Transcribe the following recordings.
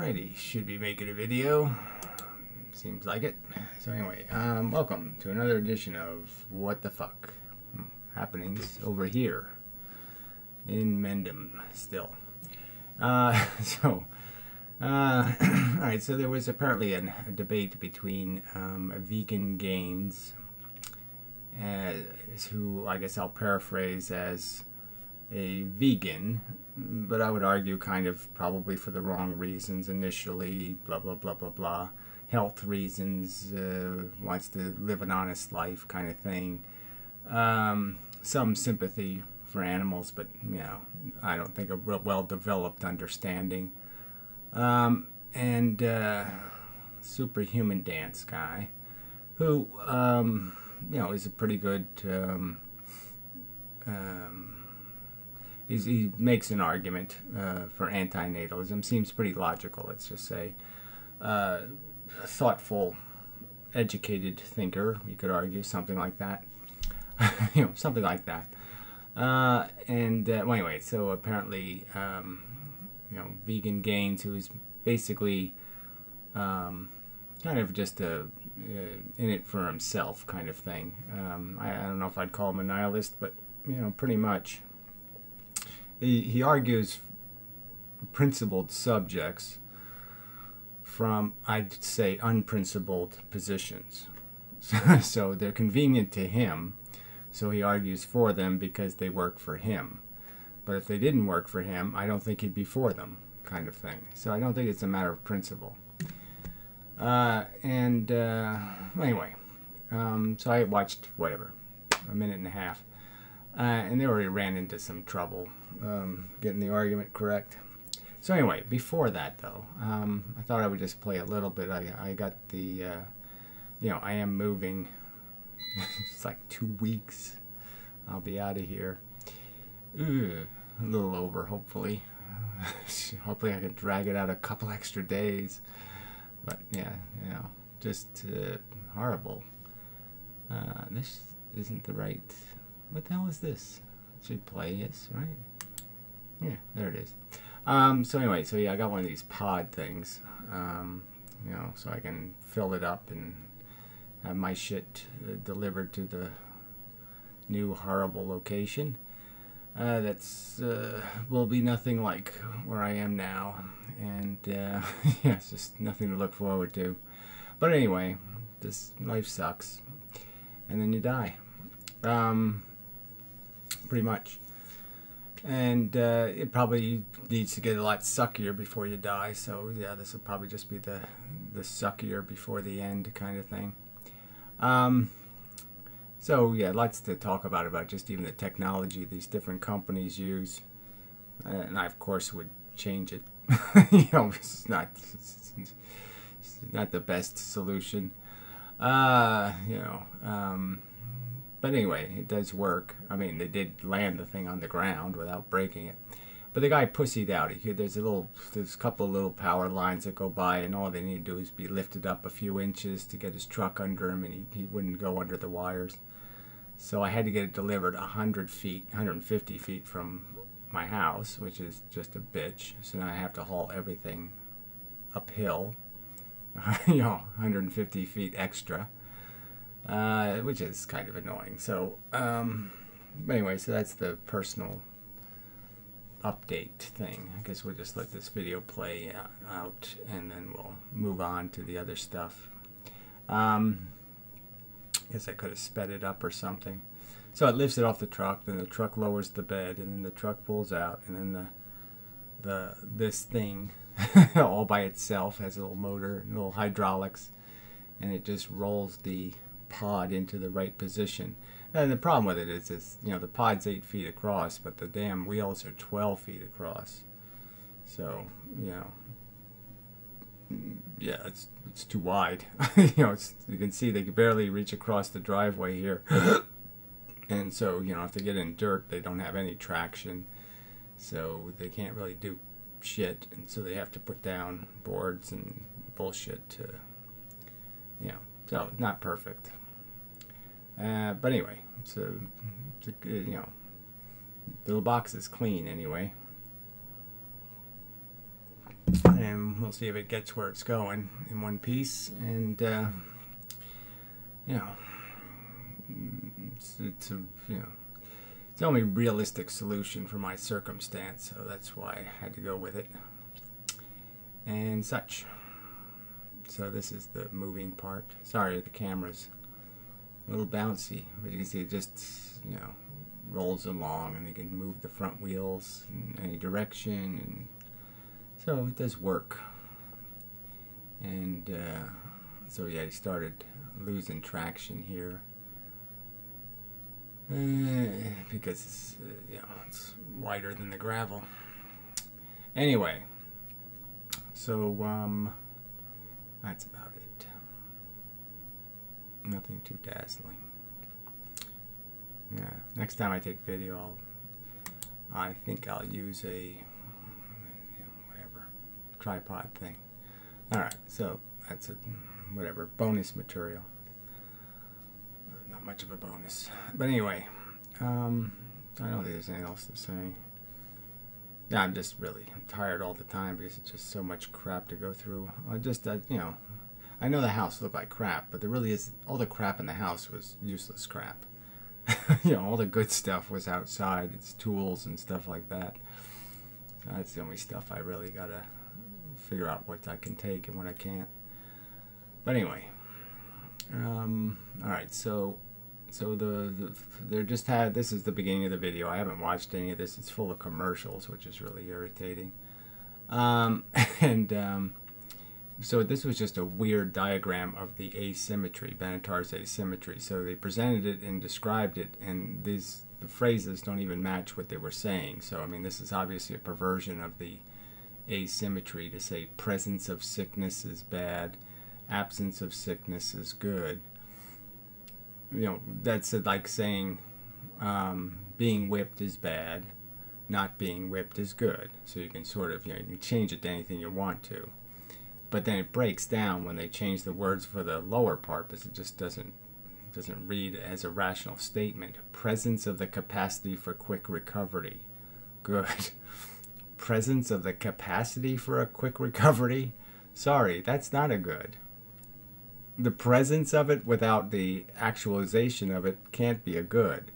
Alrighty, should be making a video. Seems like it. So anyway, welcome to another edition of What the Fuck happenings over here in Mendham still. Alright, so there was apparently a debate between Vegan Gains, who I guess I'll paraphrase as a vegan, but I would argue kind of probably for the wrong reasons initially, blah blah blah blah blah, health reasons, wants to live an honest life kind of thing, some sympathy for animals, but you know, I don't think a real well-developed understanding, and superhuman dance guy who you know, is a pretty good he makes an argument for antinatalism. Seems pretty logical, let's just say. Thoughtful, educated thinker, you could argue, something like that. You know, something like that. Well, anyway, so apparently, you know, Vegan Gains, who is basically kind of just in it for himself kind of thing. I don't know if I'd call him a nihilist, but, you know, pretty much. He argues principled subjects from, I'd say, unprincipled positions. So they're convenient to him, so he argues for them because they work for him. But if they didn't work for him, I don't think he'd be for them, kind of thing. So I don't think it's a matter of principle. Anyway, so I watched, whatever, a minute and a half. And they already ran into some trouble getting the argument correct. So anyway, before that though, I thought I would just play a little bit. I got the, you know, I am moving. It's like 2 weeks. I'll be out of here. A little over, hopefully. Hopefully I can drag it out a couple extra days. But yeah, you know, just horrible. This isn't the right... What the hell is this? It should play, yes, right? Yeah, there it is. So anyway, so yeah, I got one of these pod things, you know, so I can fill it up and have my shit delivered to the new horrible location. That's will be nothing like where I am now, and yeah, it's just nothing to look forward to. But anyway, this life sucks, and then you die. Pretty much. And it probably needs to get a lot suckier before you die, so yeah, this will probably just be the suckier before the end kind of thing. So yeah, lots to talk about just even the technology these different companies use, and I of course would change it. You know, it's not the best solution. You know, but anyway, it does work. I mean, they did land the thing on the ground without breaking it. But the guy pussied out. There's a couple of little power lines that go by, and all they need to do is be lifted up a few inches to get his truck under him, and he wouldn't go under the wires. So I had to get it delivered 100 feet, 150 feet from my house, which is just a bitch. So now I have to haul everything uphill, you know, 150 feet extra. Which is kind of annoying. So, but anyway, so that's the personal update thing. I guess we'll just let this video play out, and then we'll move on to the other stuff. Guess I could have sped it up or something. So it lifts it off the truck, then the truck lowers the bed, and then the truck pulls out, and then this thing all by itself has a little motor, little hydraulics, and it just rolls the pod into the right position. And the problem with it is you know, the pod's 8 feet across, but the damn wheels are 12 feet across. So, you know, yeah, it's too wide. You know, you can see they can barely reach across the driveway here. And so, you know, if they get in dirt, they don't have any traction, so they can't really do shit, and so they have to put down boards and bullshit to, you know, so not perfect. But anyway, so you know, the little box is clean anyway. and we'll see if it gets where it's going in one piece. And you know, it's a, you know, it's the only realistic solution for my circumstance, so that's why I had to go with it and such. So this is the moving part. Sorry, the camera's a little bouncy, but you can see it just, you know, rolls along, and you can move the front wheels in any direction, and so it does work. And so yeah, he started losing traction here because it's, you know, it's wider than the gravel. Anyway, so that's about it. Nothing too dazzling. Yeah, next time I take video, I think I'll use a, you know, whatever, tripod thing. Alright, so that's a whatever bonus material. Not much of a bonus, but anyway, I don't think there's anything else to say. Yeah, I'm tired all the time because it's just so much crap to go through. You know, I know the house looked like crap, but there really is, all the crap in the house was useless crap. You know, all the good stuff was outside. It's tools and stuff like that. So that's the only stuff I really gotta figure out what I can take and what I can't. But anyway, all right. So they're just had. This is the beginning of the video. I haven't watched any of this. It's full of commercials, which is really irritating. So this was just a weird diagram of the asymmetry, Benatar's asymmetry. So they presented it and described it, and the phrases don't even match what they were saying. So I mean, this is obviously a perversion of the asymmetry to say presence of sickness is bad, absence of sickness is good. You know, that's like saying being whipped is bad, not being whipped is good. So you can sort of, you know, you can change it to anything you want to. But then it breaks down when they change the words for the lower part, because it just doesn't read as a rational statement. Presence of the capacity for quick recovery. Good. Presence of the capacity for a quick recovery? Sorry, that's not a good. The presence of it without the actualization of it can't be a good.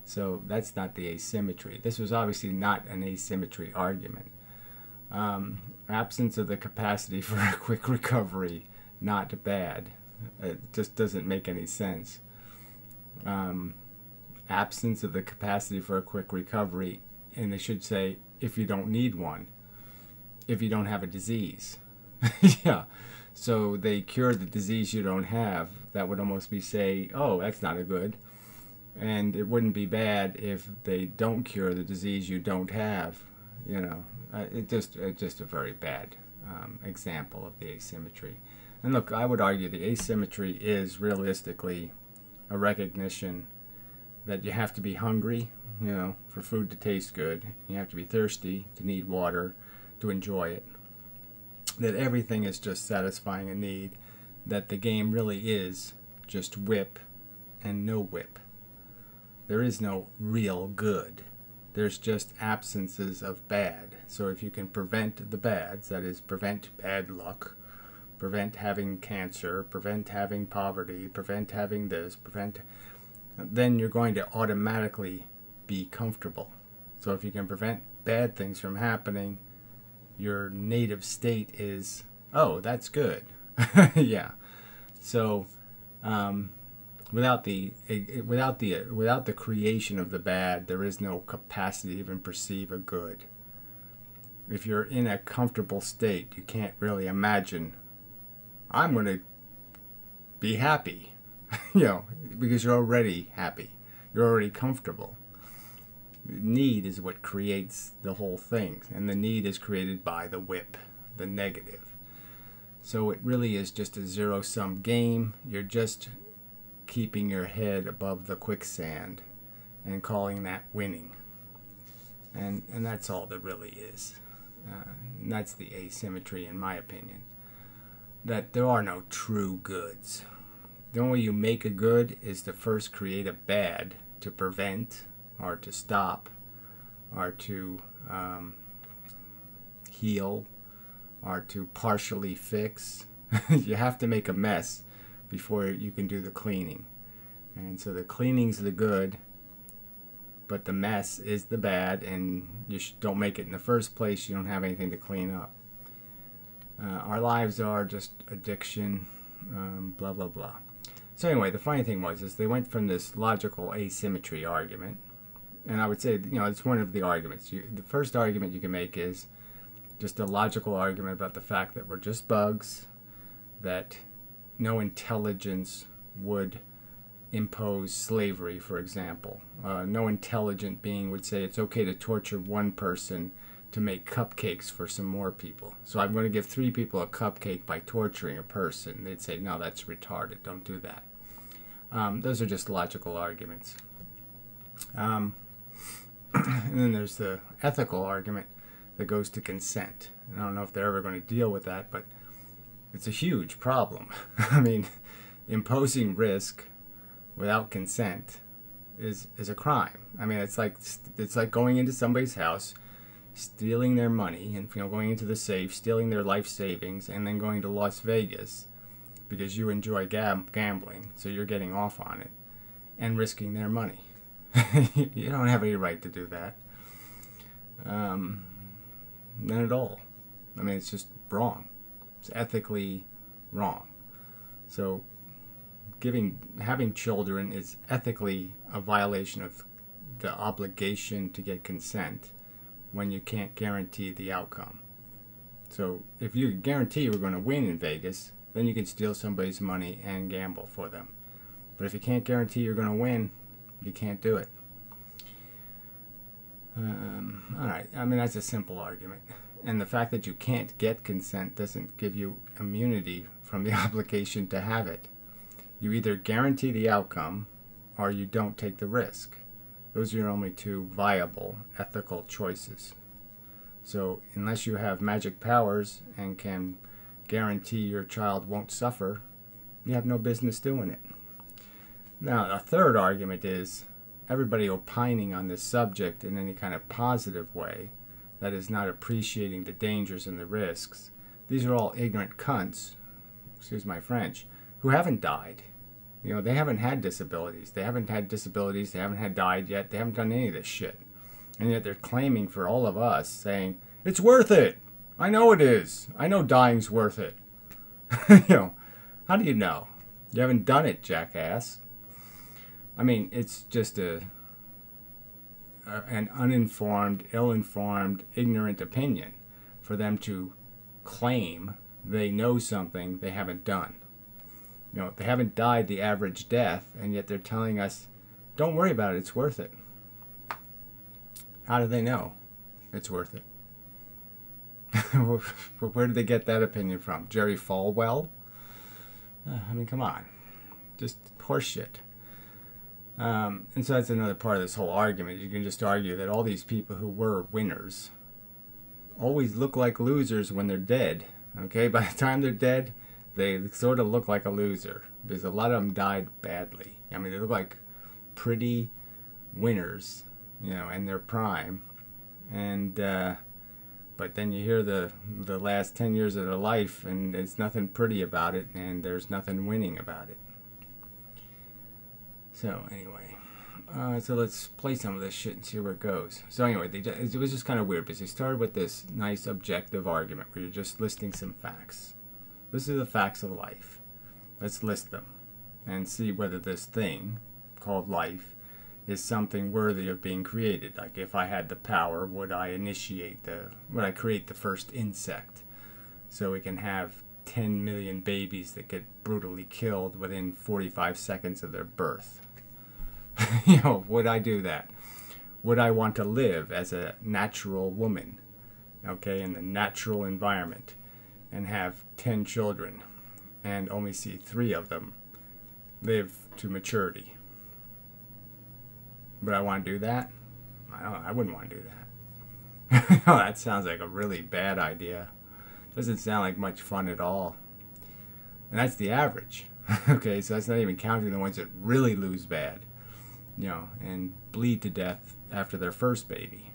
So that's not the asymmetry. This was obviously not an asymmetry argument. Absence of the capacity for a quick recovery, not bad. It just doesn't make any sense. Absence of the capacity for a quick recovery, and they should say, if you don't need one, if you don't have a disease. Yeah. So they cure the disease you don't have. That would almost be say, oh, that's not a good. And it wouldn't be bad if they don't cure the disease you don't have. You know, it's just a very bad example of the asymmetry. And look, I would argue the asymmetry is realistically a recognition that you have to be hungry, you know, for food to taste good. You have to be thirsty to need water to enjoy it. That everything is just satisfying a need. That the game really is just whip and no whip. There is no real good. There's just absences of bad. So if you can prevent the bads, that is, prevent bad luck, prevent having cancer, prevent having poverty, prevent having this, then you're going to automatically be comfortable. So if you can prevent bad things from happening, your native state is, oh, that's good. Yeah. So without the creation of the bad, there is no capacity to even perceive a good. If you're in a comfortable state, you can't really imagine, I'm going to be happy, you know, because you're already happy. You're already comfortable. Need is what creates the whole thing, and the need is created by the whip, the negative. So it really is just a zero-sum game. You're just keeping your head above the quicksand and calling that winning. And that's all there really is. And that's the asymmetry, in my opinion. That there are no true goods. The only way you make a good is to first create a bad to prevent or to stop or to heal are to partially fix. You have to make a mess before you can do the cleaning. And so the cleaning's the good, but the mess is the bad, and you don't make it in the first place, you don't have anything to clean up. Our lives are just addiction, blah, blah, blah. So anyway, the funny thing is they went from this logical asymmetry argument, and I would say, it's one of the arguments. The first argument you can make is just a logical argument about the fact that we're just bugs, that no intelligence would impose slavery, for example. No intelligent being would say it's okay to torture one person to make cupcakes for some more people. So I'm going to give 3 people a cupcake by torturing a person. They'd say, no, that's retarded. Don't do that. Those are just logical arguments. And then there's the ethical argument that goes to consent. And I don't know if they're ever going to deal with that, but it's a huge problem. I mean, imposing risk without consent is a crime. I mean, it's like going into somebody's house, stealing their money, and going into the safe, stealing their life savings, and then going to Las Vegas because you enjoy gambling, so you're getting off on it, and risking their money. You don't have any right to do that. None at all. I mean, it's just wrong. It's ethically wrong. So having children is ethically a violation of the obligation to get consent when you can't guarantee the outcome. So if you guarantee you're going to win in Vegas, then you can steal somebody's money and gamble for them. But if you can't guarantee you're going to win, you can't do it. All right, I mean, that's a simple argument. And the fact that you can't get consent doesn't give you immunity from the obligation to have it. You either guarantee the outcome or you don't take the risk. Those are your only 2 viable ethical choices. So unless you have magic powers and can guarantee your child won't suffer, you have no business doing it. Now, a third argument is everybody opining on this subject in any kind of positive way, that is not appreciating the dangers and the risks. These are all ignorant cunts, excuse my French, who haven't died. They haven't had disabilities. They haven't had died yet. They haven't done any of this shit. And yet they're claiming for all of us, saying, it's worth it. I know it is. I know dying's worth it. How do you know? You haven't done it, jackass. I mean, it's just an uninformed, ill-informed, ignorant opinion for them to claim they know something they haven't done. They haven't died the average death, and yet they're telling us, don't worry about it, it's worth it. How do they know it's worth it? Where did they get that opinion from? Jerry Falwell? I mean, come on. Just horseshit. And so that's another part of this whole argument. You can just argue that all these people who were winners always look like losers when they're dead. Okay, by the time they're dead, they sort of look like a loser because a lot of them died badly. I mean, they look like pretty winners, in their prime, and but then you hear the last 10 years of their life, and it's nothing pretty about it, and there's nothing winning about it. So anyway, so let's play some of this shit and see where it goes. So anyway, it was just kind of weird because they started with this nice objective argument where you're just listing some facts. This is the facts of life. Let's list them and see whether this thing called life is something worthy of being created. Like, if I had the power, would I create the first insect so we can have 10 million babies that get brutally killed within 45 seconds of their birth? Would I do that? Would I want to live as a natural woman, in the natural environment, and have 10 children and only see 3 of them live to maturity? Would I want to do that? I wouldn't want to do that. That sounds like a really bad idea. Doesn't sound like much fun at all. And that's the average. Okay, so that's not even counting the ones that really lose bad, and bleed to death after their first baby.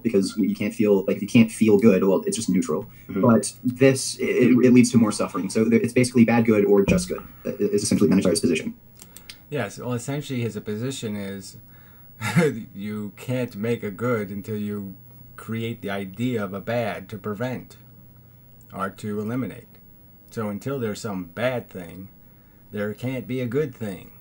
because you can't feel, like, if you can't feel good, well, it's just neutral. But this, it leads to more suffering. So it's basically bad good or just good is essentially Banachar's position. Yes, well, essentially his position is you can't make a good until you create the idea of a bad to prevent or to eliminate. So until there's some bad thing, there can't be a good thing.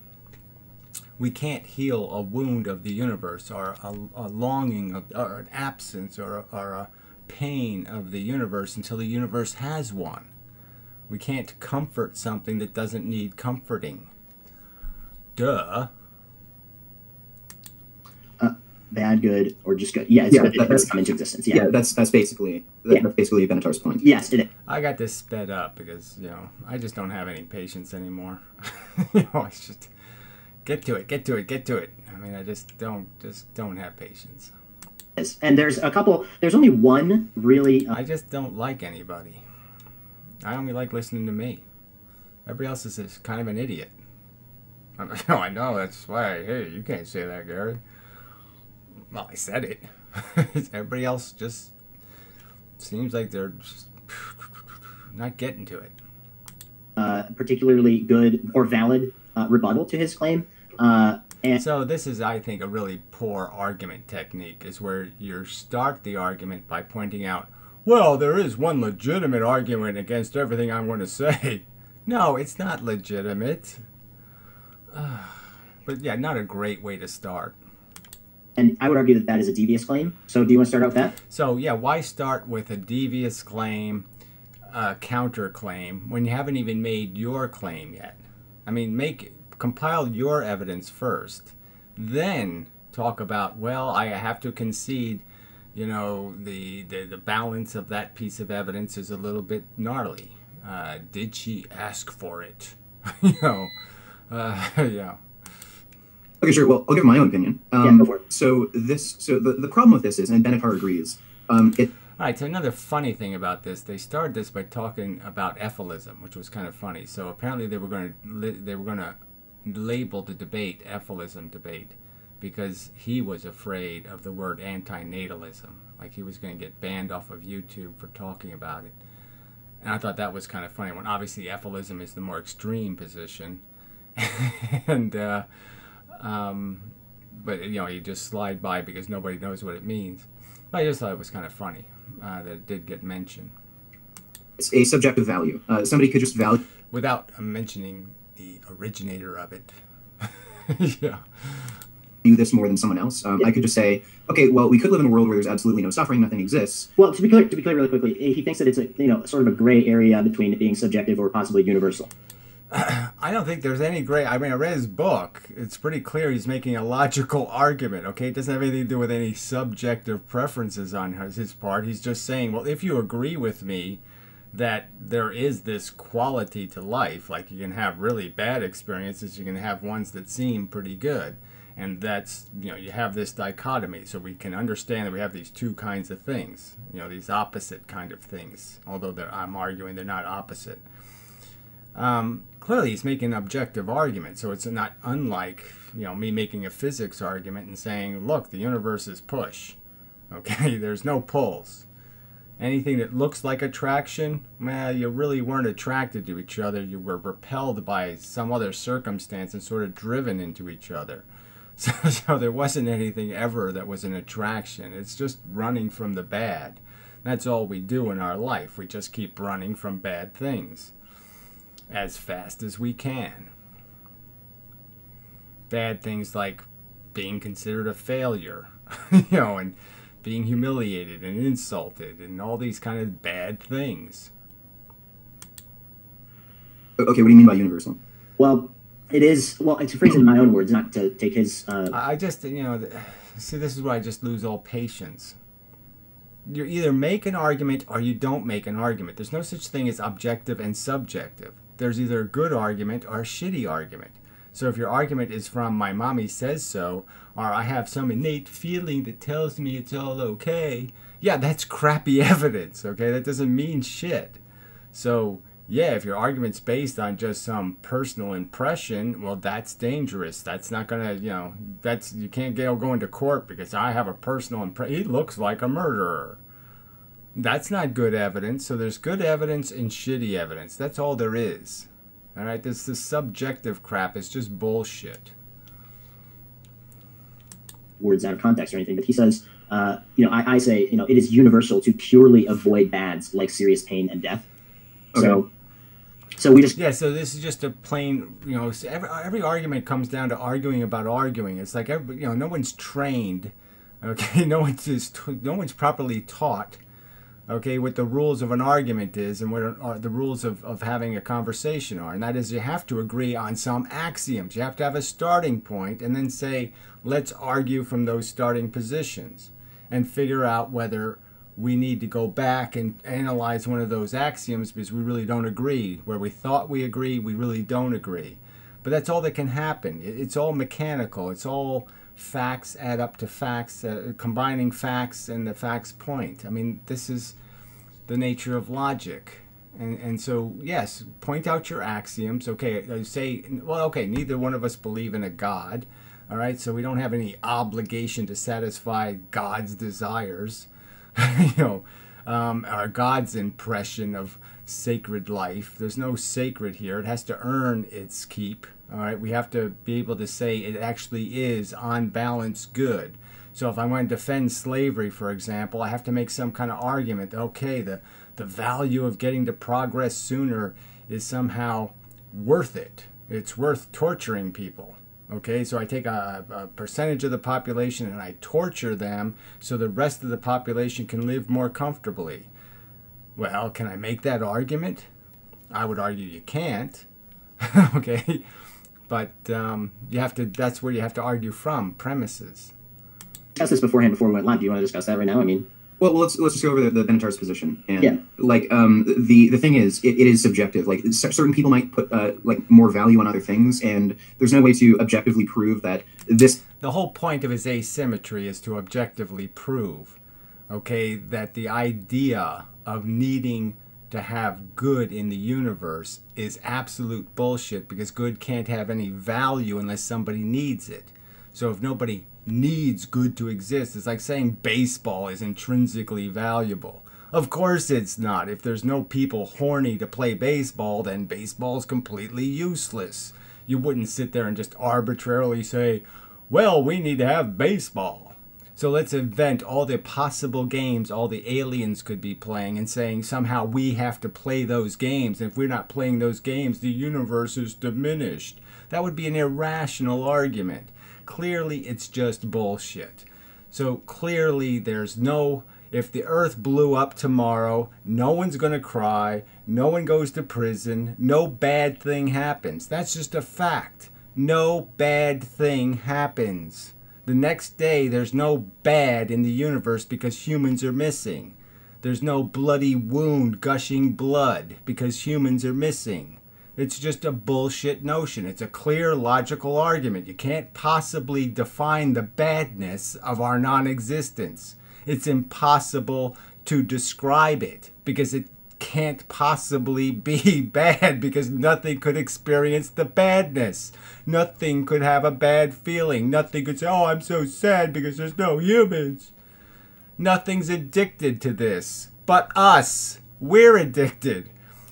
We can't heal a wound of the universe, or a longing of, or an absence, or a pain of the universe until the universe has one. We can't comfort something that doesn't need comforting. Duh. Bad, good, or just good. Yeah, it's good. That's come into existence. Yeah, that's basically Banachar's point. Yes, it is. I got this sped up because, you know, I just don't have any patience anymore. It's just get to it. I mean, I just don't have patience. And there's only one really. I just don't like anybody. I only like listening to me. Everybody else is kind of an idiot. I know, that's why. Hey, you can't say that, Gary. Well, I said it. Everybody else just seems like they're just not getting to it. Particularly good or valid rebuttal to his claim. And so this is, I think, a really poor argument technique, is where you start the argument by pointing out, well, there is one legitimate argument against everything I'm going to say. No, it's not legitimate. But yeah, not a great way to start. And I would argue that that is a devious claim. So do you want to start out with that? So yeah, why start with a devious claim, counterclaim, when you haven't even made your claim yet? I mean, compile your evidence first, then talk about, well, I have to concede, you know, the balance of that piece of evidence is a little bit gnarly. Did she ask for it? You know, yeah. Okay, sure. Well, I'll give my own opinion. Yeah, go for it. So the problem with this is, and Banachar agrees, All right, so another funny thing about this, they started this by talking about ephilism, which was kind of funny. So apparently they were going to label the debate ephilism debate because he was afraid of the word antinatalism, like he was going to get banned off of YouTube for talking about it. And I thought that was kind of funny, when obviously ephilism is the more extreme position. And but you know, you just slide by because nobody knows what it means. But I just thought it was kind of funny that it did get mentioned. It's a subjective value. Somebody could just value without mentioning the originator of it. Yeah. This more than someone else. I could just say, okay, well, we could live in a world where there's absolutely no suffering, nothing exists. Well, to be clear, really quickly, he thinks that it's sort of a gray area between it being subjective or possibly universal. I don't think there's any gray. I mean, I read his book. It's pretty clear he's making a logical argument, okay? It doesn't have anything to do with any subjective preferences on his part. He's just saying, well, if you agree with me that there is this quality to life, like you can have really bad experiences, you can have ones that seem pretty good. And that's, you know, you have this dichotomy, so we can understand that we have these two kinds of things, you know, these opposite kind of things, although I'm arguing they're not opposite. Clearly he's making an objective argument, so it's not unlike, you know, me making a physics argument and saying, look, the universe is push, okay, there's no pulls. Anything that looks like attraction, well, you really weren't attracted to each other, you were repelled by some other circumstance and sort of driven into each other. So there wasn't anything ever that was an attraction. It's just running from the bad. That's all we do in our life. We just keep running from bad things as fast as we can. Bad things like being considered a failure, you know, and being humiliated and insulted and all these kind of bad things. Okay, what do you mean by universal? Well, it is, well, to phrase it in my own words, not to take his... I just, you know, see, this is where I just lose all patience. You either make an argument or you don't make an argument. There's no such thing as objective and subjective. There's either a good argument or a shitty argument. So if your argument is from my mommy says so, or I have some innate feeling that tells me it's all okay, yeah, that's crappy evidence, okay? That doesn't mean shit. So yeah, if your argument's based on just some personal impression, well, that's dangerous. That's not gonna, that's, you can't go into court because I have a personal impression. He looks like a murderer. That's not good evidence. So there's good evidence and shitty evidence. That's all there is. All right, this subjective crap is just bullshit. Words out of context or anything, but he says, I say, it is universal to purely avoid bads like serious pain and death. Okay. So we just so this is just a plain, every argument comes down to arguing about arguing. It's like no one's trained, okay, no one's properly taught, okay, what the rules of an argument is and what are the rules of having a conversation are, and that is you have to agree on some axioms. You have to have a starting point and then say, let's argue from those starting positions and figure out whether we need to go back and analyze one of those axioms because we really don't agree. Where we thought we agree, we really don't agree. But that's all that can happen. It's all mechanical. It's all facts add up to facts, combining facts and the facts point. I mean, this is the nature of logic. And so, yes, point out your axioms. Okay, say, well, okay, neither one of us believe in a God. All right, so we don't have any obligation to satisfy God's desires. Our God's impression of sacred life. There's no sacred here. It has to earn its keep. All right, we have to be able to say it actually is on balance good. So if I want to defend slavery, for example, I have to make some kind of argument. Okay, the value of getting to progress sooner is somehow worth it. It's worth torturing people. Okay, so I take a percentage of the population and I torture them so the rest of the population can live more comfortably. Well, can I make that argument? I would argue you can't. Okay, but you have to. That's where you have to argue from premises. Discussed this beforehand before we went live. Do you want to discuss that right now? I mean. Well, let's just go over the Benatar's position. And the thing is, it is subjective. Like certain people might put more value on other things, and there's no way to objectively prove that this. The whole point of his asymmetry is to objectively prove, okay, that the idea of needing to have good in the universe is absolute bullshit because good can't have any value unless somebody needs it. So if nobody needs good to exist, it's like saying baseball is intrinsically valuable. Of course it's not. If there's no people horny to play baseball, then baseball's completely useless. You wouldn't sit there and just arbitrarily say, well, we need to have baseball. So let's invent all the possible games all the aliens could be playing and saying somehow we have to play those games. And if we're not playing those games, the universe is diminished. That would be an irrational argument. Clearly, it's just bullshit. So clearly, there's no, if the earth blew up tomorrow, no one's going to cry, no one goes to prison, no bad thing happens. That's just a fact. No bad thing happens. The next day, there's no bad in the universe because humans are missing. There's no bloody wound gushing blood because humans are missing. It's just a bullshit notion. It's a clear, logical argument. You can't possibly define the badness of our non-existence. It's impossible to describe it because it can't possibly be bad because nothing could experience the badness. Nothing could have a bad feeling. Nothing could say, oh, I'm so sad because there's no humans. Nothing's addicted to this but us. We're addicted.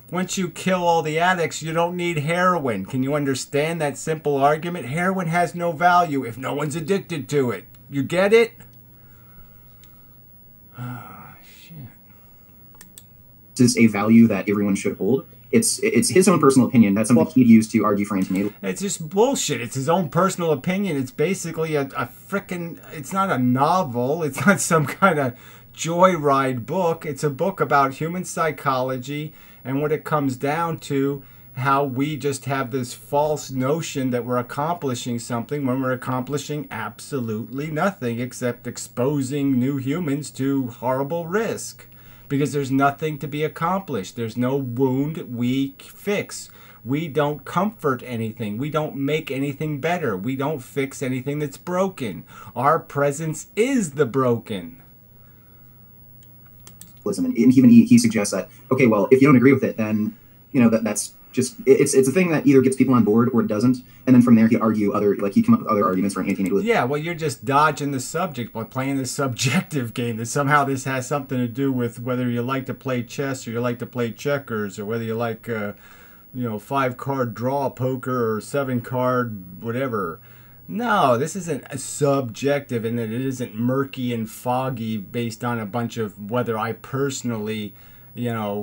Once you kill all the addicts, you don't need heroin. Can you understand that simple argument? Heroin has no value if no one's addicted to it. You get it? Oh, shit. This is a value that everyone should hold. It's his own personal opinion. That's something he'd use to argue for antenatal. It's just bullshit. It's his own personal opinion. It's basically a frickin'... It's not a novel. It's not some kind of joyride book. It's a book about human psychology and what it comes down to, how we just have this false notion that we're accomplishing something when we're accomplishing absolutely nothing except exposing new humans to horrible risk. Because there's nothing to be accomplished. There's no wound we fix. We don't comfort anything. We don't make anything better. We don't fix anything that's broken. Our presence is the broken. And even he suggests that, okay, well, if you don't agree with it, then that's just it's a thing that either gets people on board or it doesn't, and then from there he'd argue he'd come up with other arguments for anti-natalism. Yeah, well, you're just dodging the subject by playing this subjective game that somehow this has something to do with whether you like to play chess or you like to play checkers, or whether you like 5-card draw poker or 7-card whatever. No, this isn't subjective, and that it isn't murky and foggy based on a bunch of whether I personally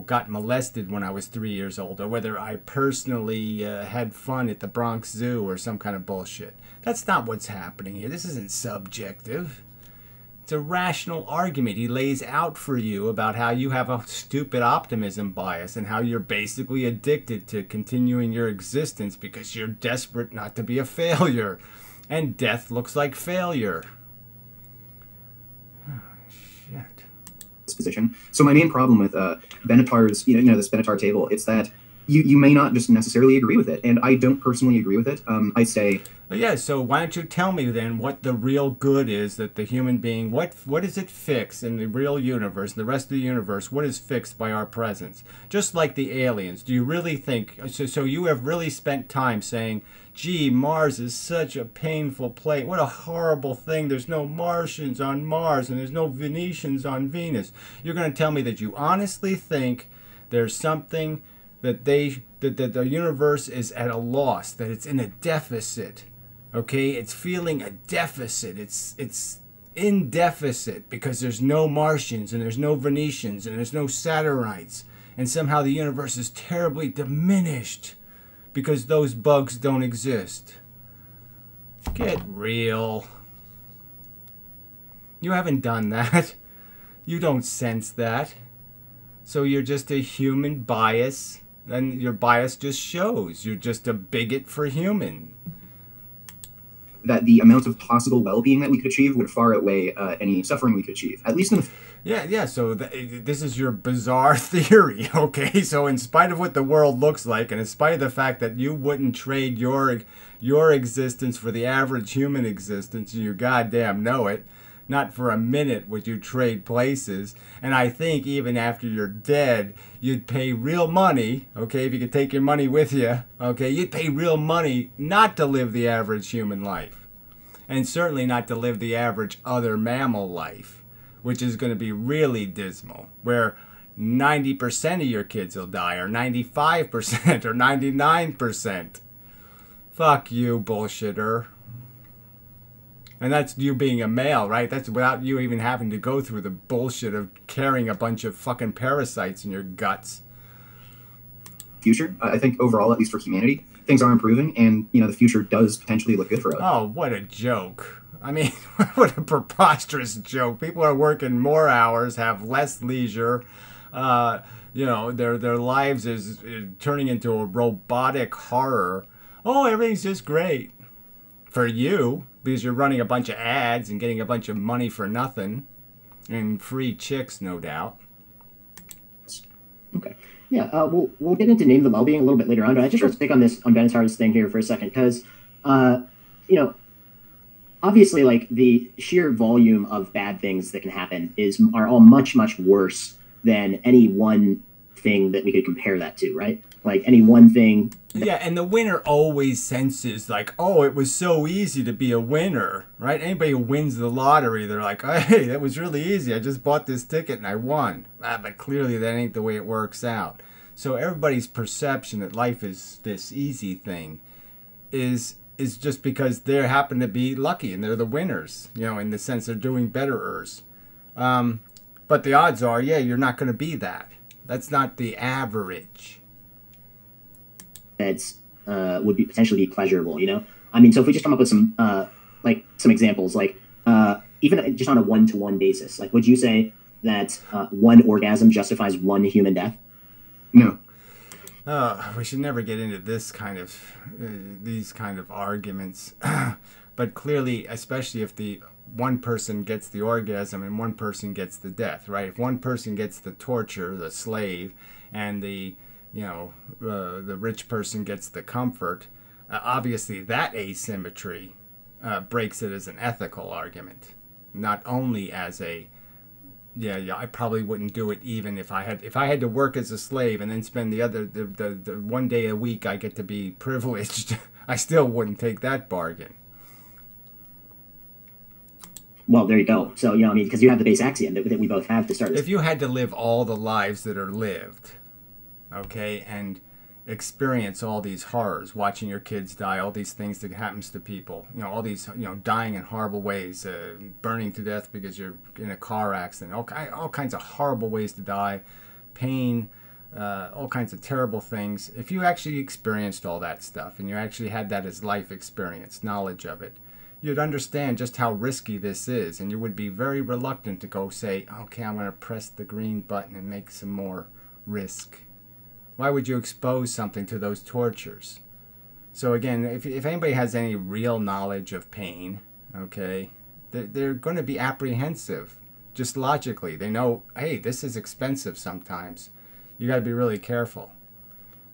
got molested when I was 3 years old, or whether I personally had fun at the Bronx Zoo or some kind of bullshit. That's not what's happening here. This isn't subjective. It's a rational argument. He lays out for you about how you have a stupid optimism bias and how you're basically addicted to continuing your existence because you're desperate not to be a failure. And death looks like failure. Position. So my main problem with Benatar's, this Benatar table, it's that you may not just necessarily agree with it, and I don't personally agree with it. I say, yeah. So why don't you tell me then what the real good is that the human being, what is it fixed in the real universe, the rest of the universe? What is fixed by our presence? Just like the aliens. Do you really think? So you have really spent time saying, gee, Mars is such a painful place. What a horrible thing. There's no Martians on Mars and there's no Venetians on Venus. You're going to tell me that you honestly think there's something that the universe is at a loss, that it's in a deficit. Okay? It's feeling a deficit. It's in deficit because there's no Martians and there's no Venetians and there's no Saturnites. And somehow the universe is terribly diminished because those bugs don't exist. Get real. You haven't done that. You don't sense that. So you're just a human bias, and your bias just shows. You're just a bigot for human. That the amount of possible well-being that we could achieve would far outweigh any suffering we could achieve, at least in the... Yeah, so this is your bizarre theory, okay? So in spite of what the world looks like, and in spite of the fact that you wouldn't trade your existence for the average human existence, you goddamn know it, not for a minute would you trade places. And I think even after you're dead, you'd pay real money, okay, if you could take your money with you, okay? You'd pay real money not to live the average human life, and certainly not to live the average other mammal life, which is going to be really dismal, where 90% of your kids will die, or 95%, or 99%. Fuck you, bullshitter. And that's you being a male, right? That's without you even having to go through the bullshit of carrying a bunch of fucking parasites in your guts. Future, I think overall, at least for humanity, things are improving, and the future does potentially look good for us. Oh, what a joke. I mean, what a preposterous joke. People are working more hours, have less leisure. Their lives is turning into a robotic horror. Oh, everything's just great. For you, because you're running a bunch of ads and getting a bunch of money for nothing. And free chicks, no doubt. Okay. Yeah, we'll get into name the well-being a little bit later on, but I just want to stick on Benatar's thing here for a second, because, obviously, like, the sheer volume of bad things that can happen are all much, much worse than any one thing that we could compare that to, right? Like, any one thing. Yeah, and the winner always senses, like, oh, it was so easy to be a winner, right? Anybody who wins the lottery, they're like, hey, that was really easy. I just bought this ticket and I won. But clearly that ain't the way it works out. So everybody's perception that life is this easy thing is just because they happen to be lucky and they're the winners, in the sense they're doing betterers. But the odds are, yeah, you're not going to be that. That's not the average. That's would be potentially be pleasurable, I mean, so if we just come up with some examples, like even just on a 1-to-1 basis, like, would you say that one orgasm justifies one human death? No. We should never get into these kind of arguments. But clearly, especially if the one person gets the orgasm and one person gets the death, right? If one person gets the torture, the slave, and the rich person gets the comfort, obviously that asymmetry breaks it as an ethical argument, not only as a yeah, I probably wouldn't do it even if I had to work as a slave and then spend the 1 day a week I get to be privileged. I still wouldn't take that bargain. Well, there you go. So, you know, I mean, because you have the base axiom that we both have to start. If you had to live all the lives that are lived, okay, and experience all these horrors, watching your kids die, all these things that happens to people, you know, all these, you know, dying in horrible ways, burning to death because you're in a car accident, all kinds of horrible ways to die, pain, all kinds of terrible things. If you actually experienced all that stuff and you actually had that as life experience, knowledge of it, you'd understand just how risky this is, and you would be very reluctant to go say, okay, I'm going to press the green button and make some more risk. Why would you expose something to those tortures? So again, if anybody has any real knowledge of pain, okay, they're going to be apprehensive, just logically. They know, hey, this is expensive sometimes. You got to be really careful.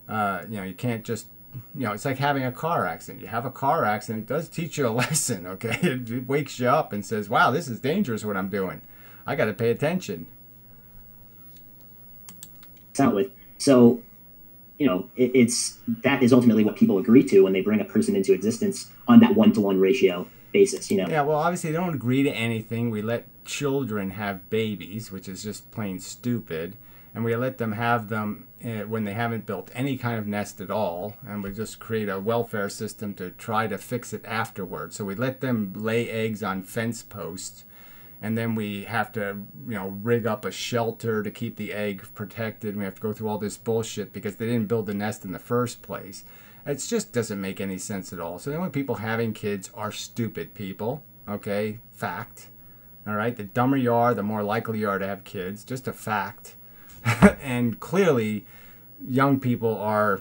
You know, you can't just, you know, it's like having a car accident. You have a car accident, it does teach you a lesson, okay? It wakes you up and says, wow, this is dangerous what I'm doing. I got to pay attention. So, you know, that is ultimately what people agree to when they bring a person into existence on that 1-to-1 ratio basis, you know? Yeah, well, obviously they don't agree to anything. We let children have babies, which is just plain stupid. And we let them have them when they haven't built any kind of nest at all, and we just create a welfare system to try to fix it afterwards. So we let them lay eggs on fence posts, and then we have to, you know, rig up a shelter to keep the egg protected. We have to go through all this bullshit because they didn't build the nest in the first place. It just doesn't make any sense at all. So the only people having kids are stupid people, okay? Fact. All right? The dumber you are, the more likely you are to have kids. Just a fact. And clearly, young people are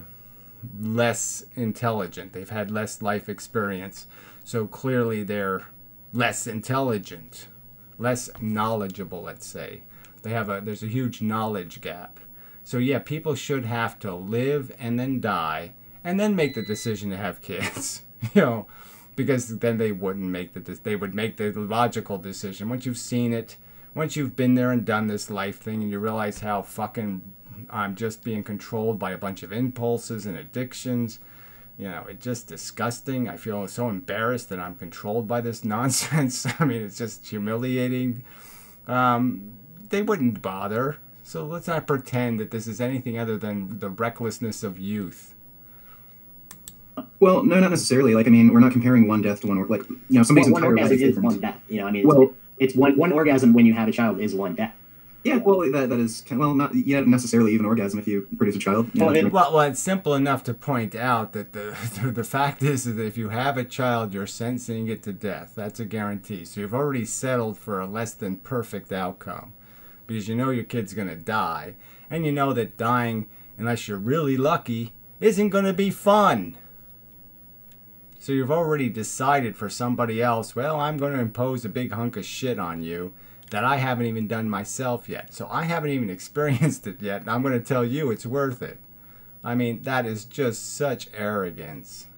less intelligent. They've had less life experience. So clearly they're less intelligent, less knowledgeable, let's say. There's a huge knowledge gap. So yeah, people should have to live and then die and then make the decision to have kids. You know, because then they wouldn't make they would make the logical decision. Once you've seen it, once you've been there and done this life thing and you realize how fucking I'm just being controlled by a bunch of impulses and addictions, you know, it's just disgusting. I feel so embarrassed that I'm controlled by this nonsense. I mean, it's just humiliating. They wouldn't bother. So let's not pretend that this is anything other than the recklessness of youth. Well, no, not necessarily. Like, I mean, we're not comparing one death to one, like, you know, somebody's entire life is one death. You know, I mean, it's one orgasm when you have a child is one death. Yeah, well, that is, well, not yet necessarily even orgasm if you produce a child. You know? Well, it's simple enough to point out that the fact is that if you have a child, you're sentencing it to death. That's a guarantee. So you've already settled for a less than perfect outcome because you know your kid's going to die, and you know that dying, unless you're really lucky, isn't going to be fun. So you've already decided for somebody else, well, I'm going to impose a big hunk of shit on you that I haven't even done myself yet. So I haven't even experienced it yet, and I'm going to tell you it's worth it. I mean, that is just such arrogance.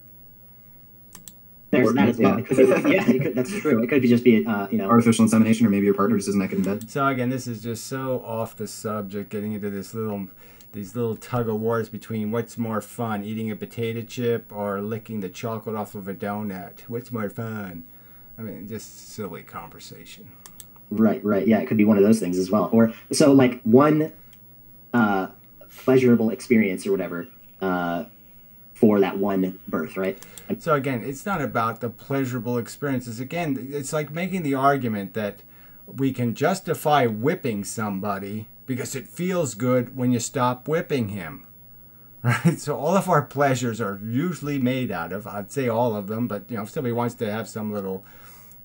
There's that as well. That's true. It could just be, you know, artificial insemination, or maybe your partner just isn't that good in bed. So again, this is just so off the subject, getting into these little tug of wars between what's more fun, eating a potato chip or licking the chocolate off of a donut. What's more fun? I mean, just silly conversation. Right. Yeah, it could be one of those things as well. Or so, like, one pleasurable experience or whatever for that one birth, right? So again, it's not about the pleasurable experiences. Again, it's like making the argument that we can justify whipping somebody because it feels good when you stop whipping him, right? So all of our pleasures are usually made out of, I'd say all of them, but you know, if somebody wants to have some little,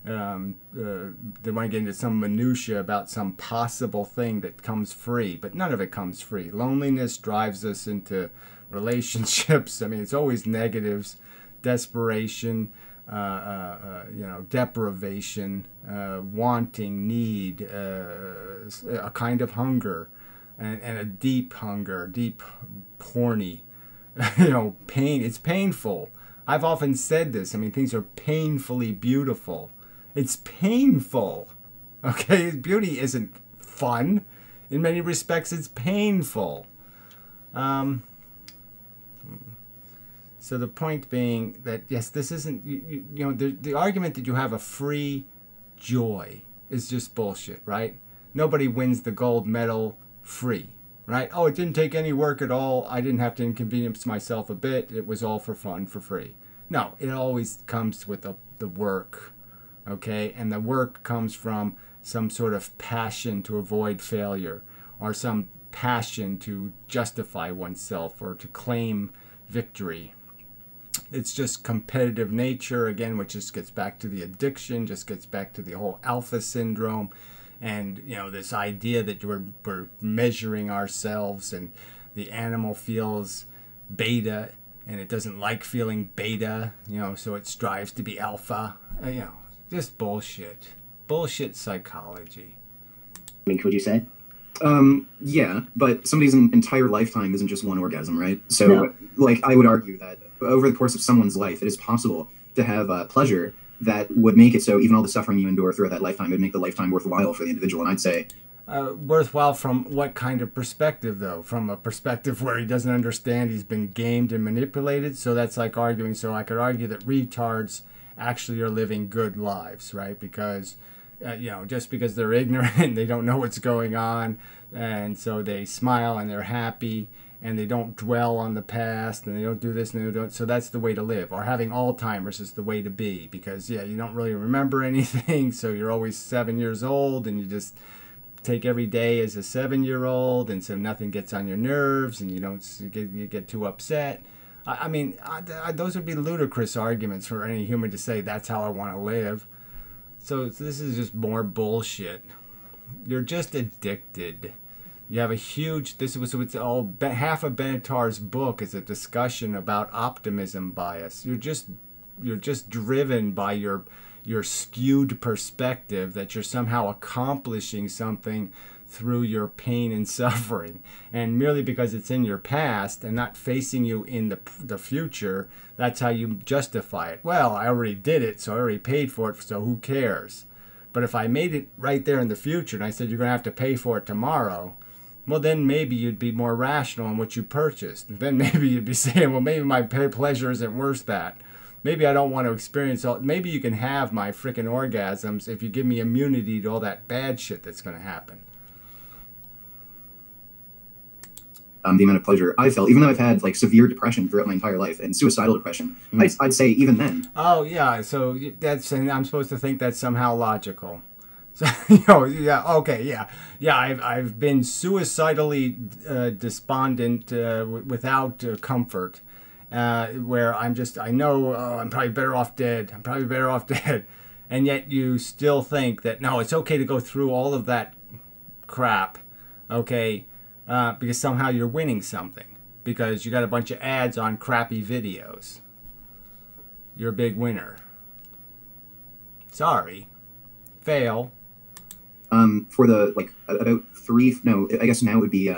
they want to get into some minutia about some possible thing that comes free, but none of it comes free. Loneliness drives us into relationships. I mean, it's always negatives, desperation, you know, deprivation, wanting, need, a kind of hunger, and a deep hunger, deep, horny, you know, pain. It's painful. I've often said this. I mean, things are painfully beautiful. It's painful. Okay, beauty isn't fun. In many respects, it's painful. So the point being that, yes, this isn't, you know, the argument that you have a free joy is just bullshit, right? Nobody wins the gold medal free, right? Oh, it didn't take any work at all. I didn't have to inconvenience myself a bit. It was all for fun, for free. No, it always comes with the work, okay? And the work comes from some sort of passion to avoid failure, or some passion to justify oneself or to claim victory. It's just competitive nature, again, which just gets back to the addiction, just gets back to the whole alpha syndrome, and, you know, this idea that we're measuring ourselves, and the animal feels beta and it doesn't like feeling beta, you know, so it strives to be alpha. You know, just bullshit. Bullshit psychology. I mean, could you say? Yeah, but somebody's entire lifetime isn't just one orgasm, right? So, No. like, I would argue that over the course of someone's life, it is possible to have pleasure that would make it so even all the suffering you endure throughout that lifetime would make the lifetime worthwhile for the individual. And I'd say, worthwhile from what kind of perspective, though? From a perspective where he doesn't understand he's been gamed and manipulated? So that's like arguing. So I could argue that retards actually are living good lives, right? Because, you know, just because they're ignorant, they don't know what's going on, and so they smile and they're happy, and they don't dwell on the past, and they don't do this and they don't. So that's the way to live. Or having Alzheimer's is the way to be, because, yeah, you don't really remember anything, so you're always 7 years old, and you just take every day as a 7-year-old, and so nothing gets on your nerves, and you get too upset. I mean, those would be ludicrous arguments for any human to say that's how I want to live. So this is just more bullshit. You're just addicted. You have a huge, so it's all, half of Benatar's book is a discussion about optimism bias. You're just driven by your skewed perspective that you're somehow accomplishing something through your pain and suffering, and merely because it's in your past and not facing you in the future, that's how you justify it. Well, I already did it, so I already paid for it, so who cares? But if I made it right there in the future and I said you're going to have to pay for it tomorrow, well, then maybe you'd be more rational in what you purchased. Then maybe you'd be saying, well, maybe my pleasure isn't worth that. Maybe I don't want to experience all. Maybe you can have my freaking orgasms if you give me immunity to all that bad shit that's going to happen. the amount of pleasure I felt, even though I've had like severe depression throughout my entire life and suicidal depression, I'd say even then. Oh yeah, so that's, and I'm supposed to think that's somehow logical. So yeah, okay, yeah. I've been suicidally despondent without comfort, where I know I'm probably better off dead. I'm probably better off dead, and yet you still think that no, it's okay to go through all of that crap, okay, because somehow you're winning something because you got a bunch of ads on crappy videos. You're a big winner. Sorry, fail. For the about I guess now it would be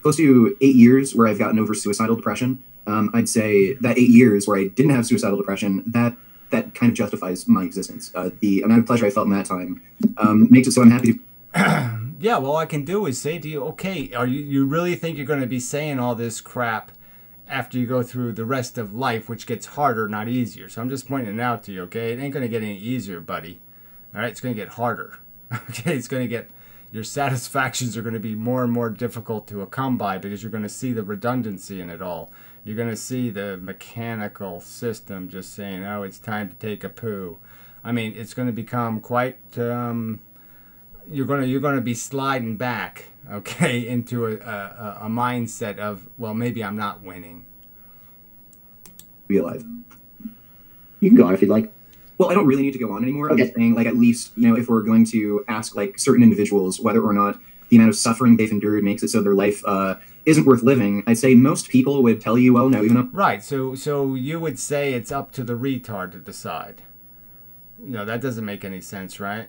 close to 8 years where I've gotten over suicidal depression. I'd say that 8 years where I didn't have suicidal depression, that kind of justifies my existence. The amount of pleasure I felt in that time makes it so I'm happy to. Yeah, well, all I can do is say to you, okay, you really think you're going to be saying all this crap after you go through the rest of life, which gets harder, not easier. So I'm just pointing it out to you, okay? It ain't going to get any easier, buddy. All right, it's going to get harder. Okay, it's going to get, your satisfactions are going to be more and more difficult to come by because you're going to see the redundancy in it all. You're going to see the mechanical system just saying, oh, it's time to take a poo. I mean, it's going to become quite, you're going to be sliding back, okay, into a mindset of, well, maybe I'm not winning. Be alive. You can go on if you'd like. Well, I don't really need to go on anymore. Okay. I'm just saying, at least, if we're going to ask, certain individuals whether or not the amount of suffering they've endured makes it so their life isn't worth living, I'd say most people would tell you, well, no, even though... Right, so you would say it's up to the retard to decide. No, that doesn't make any sense, right?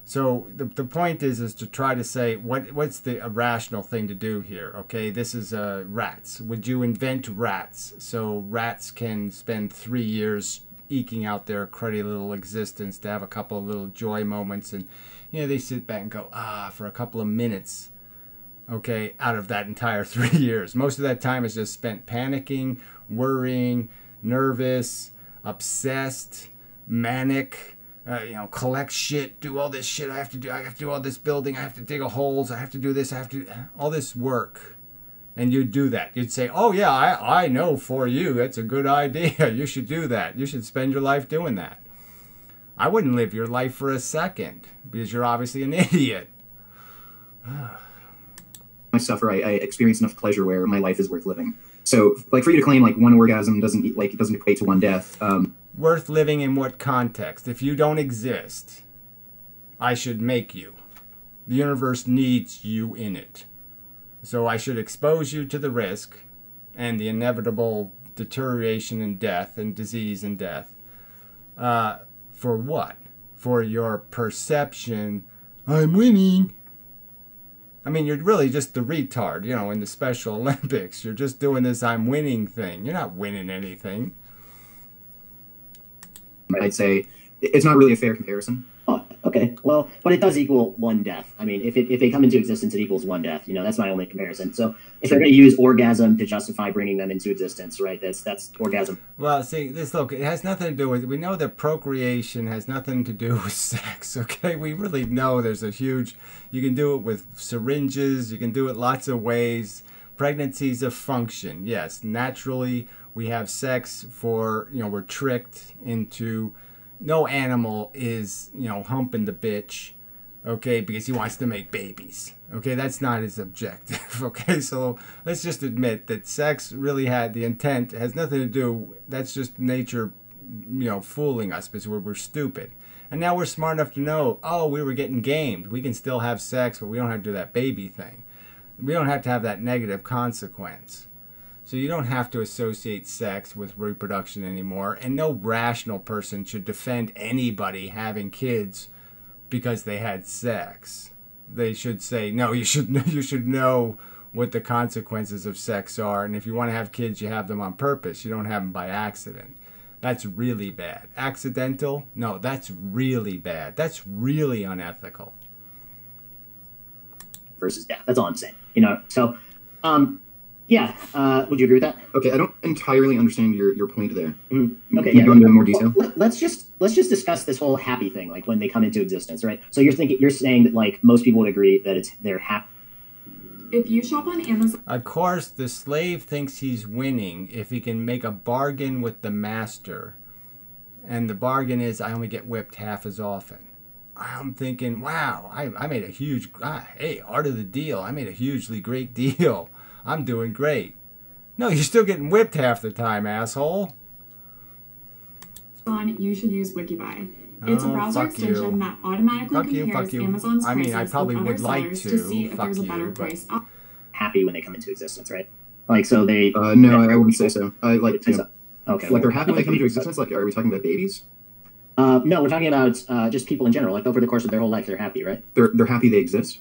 So the point is to try to say, what's the rational thing to do here, okay? This is rats. Would you invent rats so rats can spend 3 years eking out their cruddy little existence to have a couple of little joy moments and you know, they sit back and go, for a couple of minutes, okay, out of that entire 3 years. Most of that time is just spent panicking, worrying, nervous, obsessed, manic, you know, collect shit, do all this shit I have to do all this building, I have to dig holes, I have to do this, I have to, all this work. And you'd do that. You'd say, oh yeah, I know for you, that's a good idea. You should do that. You should spend your life doing that. I wouldn't live your life for a second because you're obviously an idiot. I suffer, I experience enough pleasure where my life is worth living. So, like, for you to claim like one orgasm doesn't equate to one death. Worth living in what context? If you don't exist, I should make you. The universe needs you in it. So I should expose you to the risk and the inevitable deterioration and death and disease and death. For what? For your perception, I'm winning. I mean, you're really just the retard, you know, in the Special Olympics. You're just doing this I'm winning thing. You're not winning anything. I'd say it's not really a fair comparison. Oh, okay. Well, but it does equal one death. I mean, if they come into existence, it equals one death. You know, that's my only comparison. So if they're going to use orgasm to justify bringing them into existence, right? That's orgasm. Well, see, look, it has nothing to do with, we know that procreation has nothing to do with sex, okay? We really know there's a huge, you can do it with syringes, you can do it lots of ways. Pregnancy's a function. Yes, naturally we have sex for, you know, we're tricked into, no animal is, you know, humping the bitch, okay, because he wants to make babies. Okay, that's not his objective. Okay, so let's just admit that sex really had the intent, has nothing to do, that's just nature, you know, fooling us because we're stupid. And now we're smart enough to know, oh, we were getting gamed. We can still have sex, but we don't have to do that baby thing. We don't have to have that negative consequence. So you don't have to associate sex with reproduction anymore, and no rational person should defend anybody having kids because they had sex. They should say, no, you should know what the consequences of sex are, and if you want to have kids, you have them on purpose. You don't have them by accident. That's really bad. Accidental? No, that's really bad. That's really unethical. Versus death. That's all I'm saying. You know, so yeah, would you agree with that? Okay, I don't entirely understand your point there. Mm-hmm. Okay, Can you go into more detail? Well, let's just discuss this whole happy thing, like when they come into existence, right? So you're saying that like most people would agree that they're happy. If you shop on Amazon, of course, the slave thinks he's winning if he can make a bargain with the master, and the bargain is I only get whipped half as often. I'm thinking, wow, I made a huge, hey, art of the deal. I made a hugely great deal. I'm doing great. No, you're still getting whipped half the time, asshole. you should use Wikibuy. It's a browser extension that automatically compares Amazon's prices I probably with would other like sellers to see if there's a better price. Happy when they come into existence, right? Like, so they... no, I wouldn't say so. I like, you know, okay. Like, they're happy when they come into existence? Like, are we talking about babies? No, we're talking about just people in general. Like, over the course of their whole life, they're happy, right? They're happy they exist?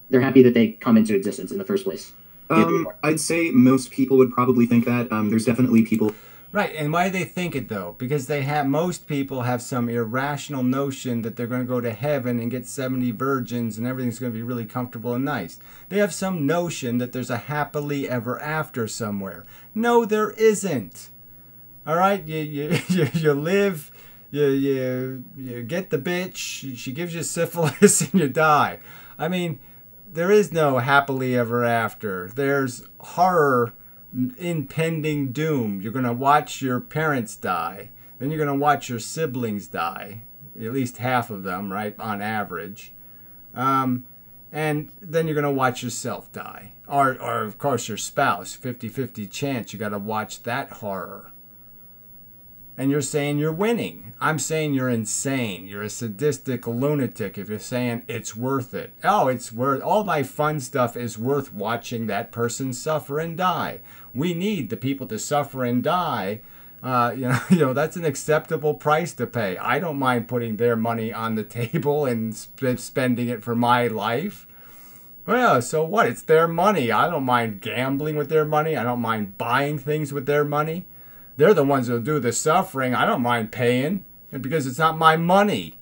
They're happy that they come into existence in the first place. I'd say most people would probably think that. There's definitely people... Right, and why do they think it, though? Because most people have some irrational notion that they're going to go to heaven and get 70 virgins and everything's going to be really comfortable and nice. They have some notion that there's a happily ever after somewhere. No, there isn't. All right, you live... You get the bitch, she gives you syphilis, and you die. I mean, there is no happily ever after. There's horror, impending doom. You're going to watch your parents die. Then you're going to watch your siblings die. At least half of them, right, on average. And then you're going to watch yourself die. Or of course, your spouse. 50-50 chance. You got to watch that horror. And you're saying you're winning. I'm saying you're insane. You're a sadistic lunatic if you're saying it's worth it. Oh, it's worth, all my fun stuff is worth watching that person suffer and die. We need the people to suffer and die. You know, that's an acceptable price to pay. I don't mind putting their money on the table and spending it for my life. Well, so what? It's their money. I don't mind gambling with their money. I don't mind buying things with their money. They're the ones who'll do the suffering. I don't mind paying because it's not my money.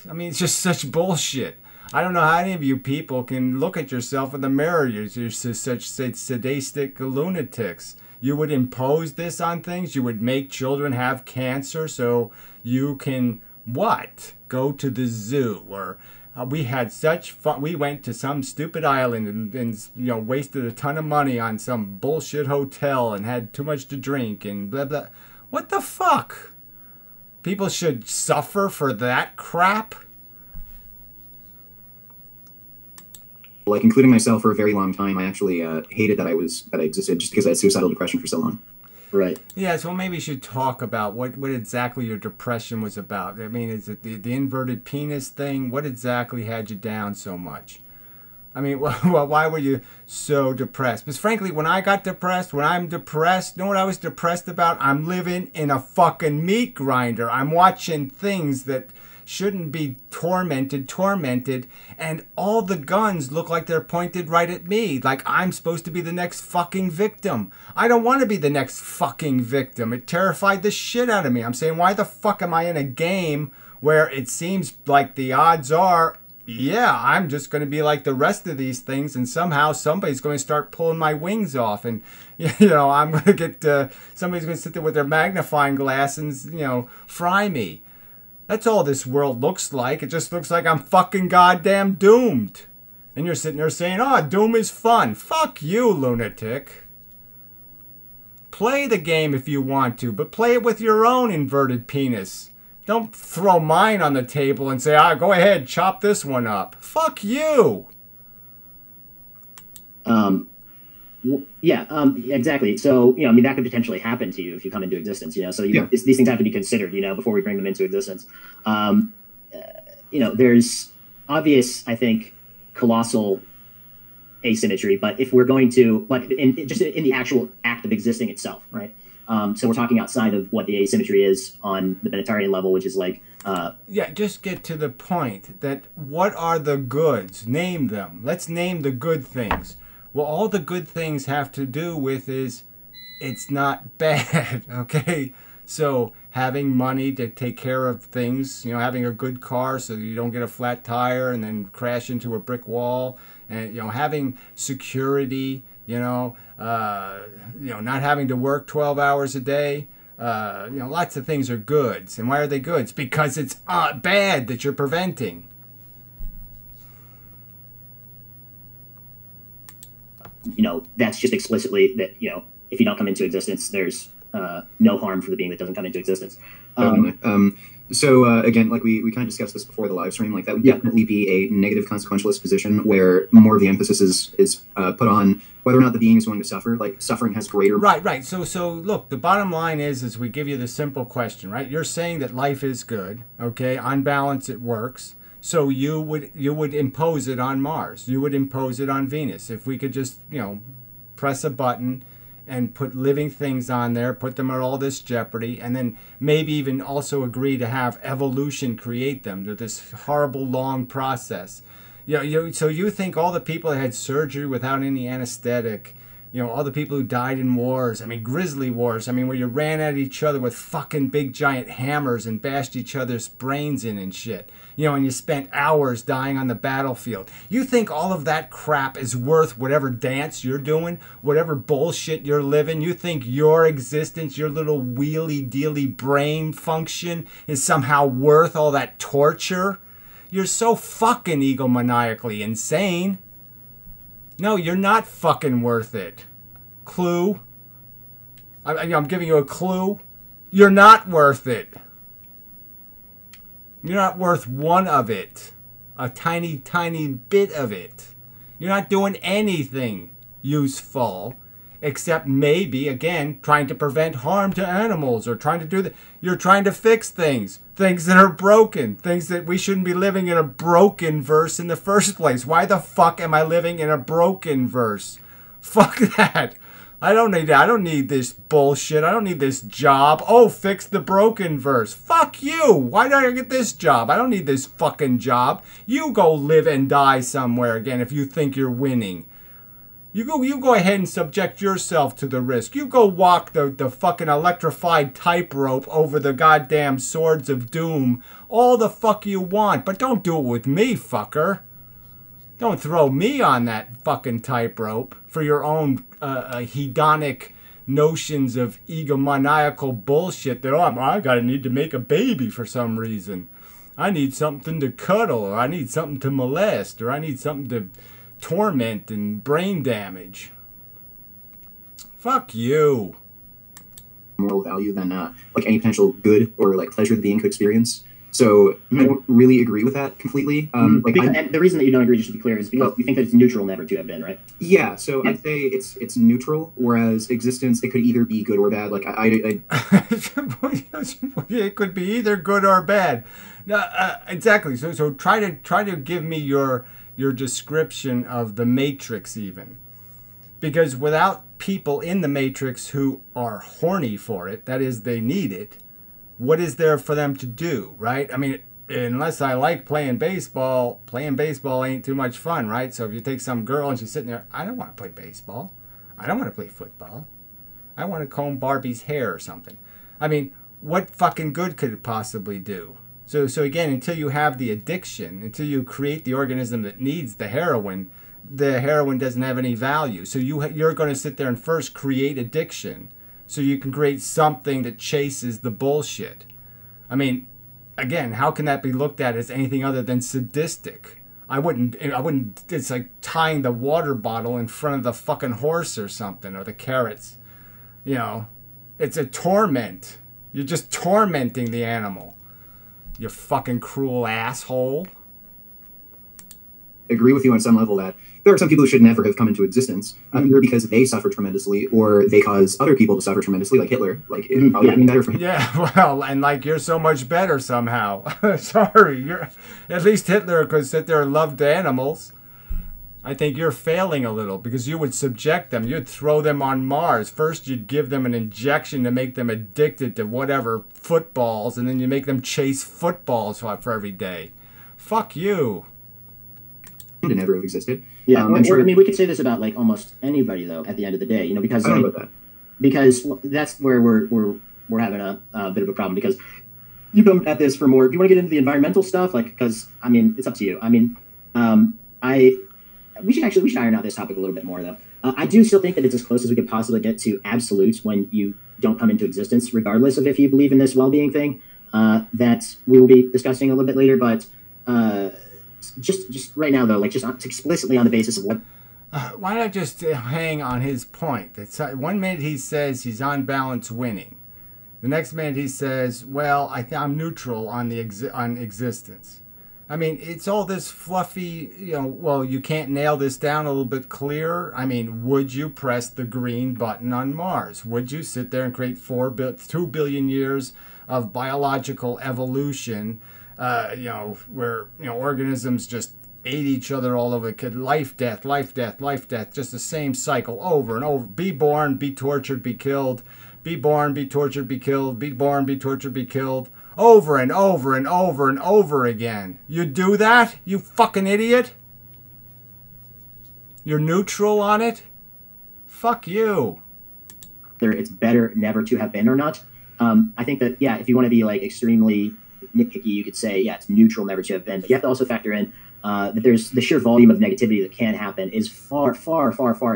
I mean, it's just such bullshit. I don't know how any of you people can look at yourself in the mirror. You're such sadistic lunatics. You would impose this on things. You would make children have cancer so you can, what? Go to the zoo. Or we had such fun. We went to some stupid island and wasted a ton of money on some bullshit hotel and had too much to drink and blah, blah. What the fuck? People should suffer for that crap? Like, including myself, for a very long time, I actually hated that I existed, just because I had suicidal depression for so long. Right. Yeah, so maybe you should talk about what exactly your depression was about. I mean, is it the inverted penis thing? What exactly had you down so much? I mean, why were you so depressed? Because frankly, when I'm depressed, you know what I was depressed about? I'm living in a fucking meat grinder. I'm watching things that shouldn't be tormented, and all the guns look like they're pointed right at me, like I'm supposed to be the next fucking victim. I don't want to be the next fucking victim. It terrified the shit out of me. I'm saying, why the fuck am I in a game where it seems like the odds are, yeah, I'm just going to be like the rest of these things, and somehow somebody's going to start pulling my wings off, and I'm going to get somebody's going to sit there with their magnifying glass and fry me. That's all this world looks like. It just looks like I'm fucking goddamn doomed. And you're sitting there saying, oh, doom is fun. Fuck you, lunatic. Play the game if you want to, but play it with your own inverted penis. Don't throw mine on the table and say, go ahead, chop this one up. Fuck you. Yeah, exactly. So, that could potentially happen to you if you come into existence, so these things have to be considered, before we bring them into existence. There's obvious, I think, colossal asymmetry, but if we're going to, in the actual act of existing itself, right? So we're talking outside of what the asymmetry is on the Benatarian level, which is like... just get to the point that what are the goods? Name them. Let's name the good things. Well, all the good things have to do with is it's not bad, okay? So having money to take care of things, having a good car so you don't get a flat tire and then crash into a brick wall, and having security, not having to work 12 hours a day. Lots of things are goods. And why are they goods? Because it's bad that you're preventing. That's just explicitly that, if you don't come into existence, there's no harm for the being that doesn't come into existence. So again, like we kind of discussed this before the live stream, like that would definitely be a negative consequentialist position where more of the emphasis is put on whether or not the being is going to suffer. Like suffering has greater... Right. So look, the bottom line is we give you the simple question, right? You're saying that life is good, okay? On balance, it works. So you would impose it on Mars. You would impose it on Venus. If we could just, press a button and put living things on there, put them at all this jeopardy, and then maybe even also agree to have evolution create them through this horrible long process. So you think all the people that had surgery without any anesthetic, all the people who died in wars, grisly wars, where you ran at each other with fucking big giant hammers and bashed each other's brains in and shit. And you spent hours dying on the battlefield. You think all of that crap is worth whatever dance you're doing, whatever bullshit you're living? You think your existence, your little wheelie-dealy brain function is somehow worth all that torture? You're so fucking egomaniacally insane. No, you're not fucking worth it. Clue. I'm giving you a clue. You're not worth it. You're not worth one of it. A tiny, tiny bit of it. You're not doing anything useful except maybe, again, trying to prevent harm to animals or trying to do that. You're trying to fix things. Things that are broken. Things that we shouldn't be living in a broken verse in the first place. Why the fuck am I living in a broken verse? Fuck that. I don't need that. I don't need this bullshit. I don't need this job. Oh, fix the broken verse. Fuck you. Why did I get this job? I don't need this fucking job. You go live and die somewhere again if you think you're winning. You go ahead and subject yourself to the risk. You go walk the fucking electrified tightrope over the goddamn swords of doom all the fuck you want, but don't do it with me, fucker. Don't throw me on that fucking tightrope for your own hedonic notions of egomaniacal bullshit that, I gotta need to make a baby for some reason. I need something to cuddle, or I need something to molest, or I need something to torment and brain damage. Fuck you. Moral value than like any potential good or like pleasure the being could experience. So I don't really agree with that completely. And the reason that you don't agree, just to be clear, is because you think that it's neutral never to have been, right? Yeah. So I'd say it's neutral, whereas existence, it could either be good or bad. Like it could be either good or bad. Exactly. So try to give me your description of the Matrix even. Because without people in the Matrix who are horny for it, that is, they need it, what is there for them to do, right? I mean, unless I like playing baseball ain't too much fun, right? So if you take some girl and she's sitting there, I don't want to play baseball. I don't want to play football. I want to comb Barbie's hair or something. I mean, what fucking good could it possibly do? So again, until you have the addiction, until you create the organism that needs the heroin doesn't have any value. So you're going to sit there and first create addiction so you can create something that chases the bullshit. I mean, again, how can that be looked at as anything other than sadistic? I wouldn't, it's like tying the water bottle in front of the fucking horse or something, or the carrots. You know, it's a torment. You're just tormenting the animal. You fucking cruel asshole. Agree with you on some level that there are some people who should never have come into existence, either because they suffered tremendously or they cause other people to suffer tremendously, like Hitler. Like, it probably would have been better for him. Yeah, well, and like you're so much better somehow. Sorry, at least Hitler could sit there and loved animals. I think you're failing a little because you would subject them. You'd throw them on Mars. First, you'd give them an injection to make them addicted to whatever footballs, and then you make them chase footballs for every day. Fuck you. To never have existed. Yeah, I mean, we could say this about like almost anybody though. At the end of the day, you know, because I don't know about that. Because that's where we're having a bit of a problem, because you come at this for more. Do you want to get into the environmental stuff? Like, because I mean, it's up to you. I mean, we should iron out this topic a little bit more though. I do still think that it's as close as we could possibly get to absolutes when you don't come into existence, regardless of if you believe in this well-being thing that we will be discussing a little bit later. But just right now though, like just explicitly on the basis of what. Why not just hang on his point? That's, 1 minute he says he's on balance winning. The next minute he says, well, I'm neutral on on existence. I mean, it's all this fluffy, you know, well, you can't nail this down a little bit clearer? I mean, would you press the green button on Mars? Would you sit there and create 2 billion years of biological evolution, you know, where, you know, organisms just ate each other all over, life, death, just the same cycle over and over. Be born, be tortured, be killed. Be born, be tortured, be killed. Be born, be tortured, be killed. Over and over and over and over again. You do that, you fucking idiot? You're neutral on it? Fuck you. It's better never to have been or not. I think that, yeah, if you want to be like extremely nitpicky, you could say, yeah, it's neutral never to have been. But you have to also factor in that there's the sheer volume of negativity that can happen is far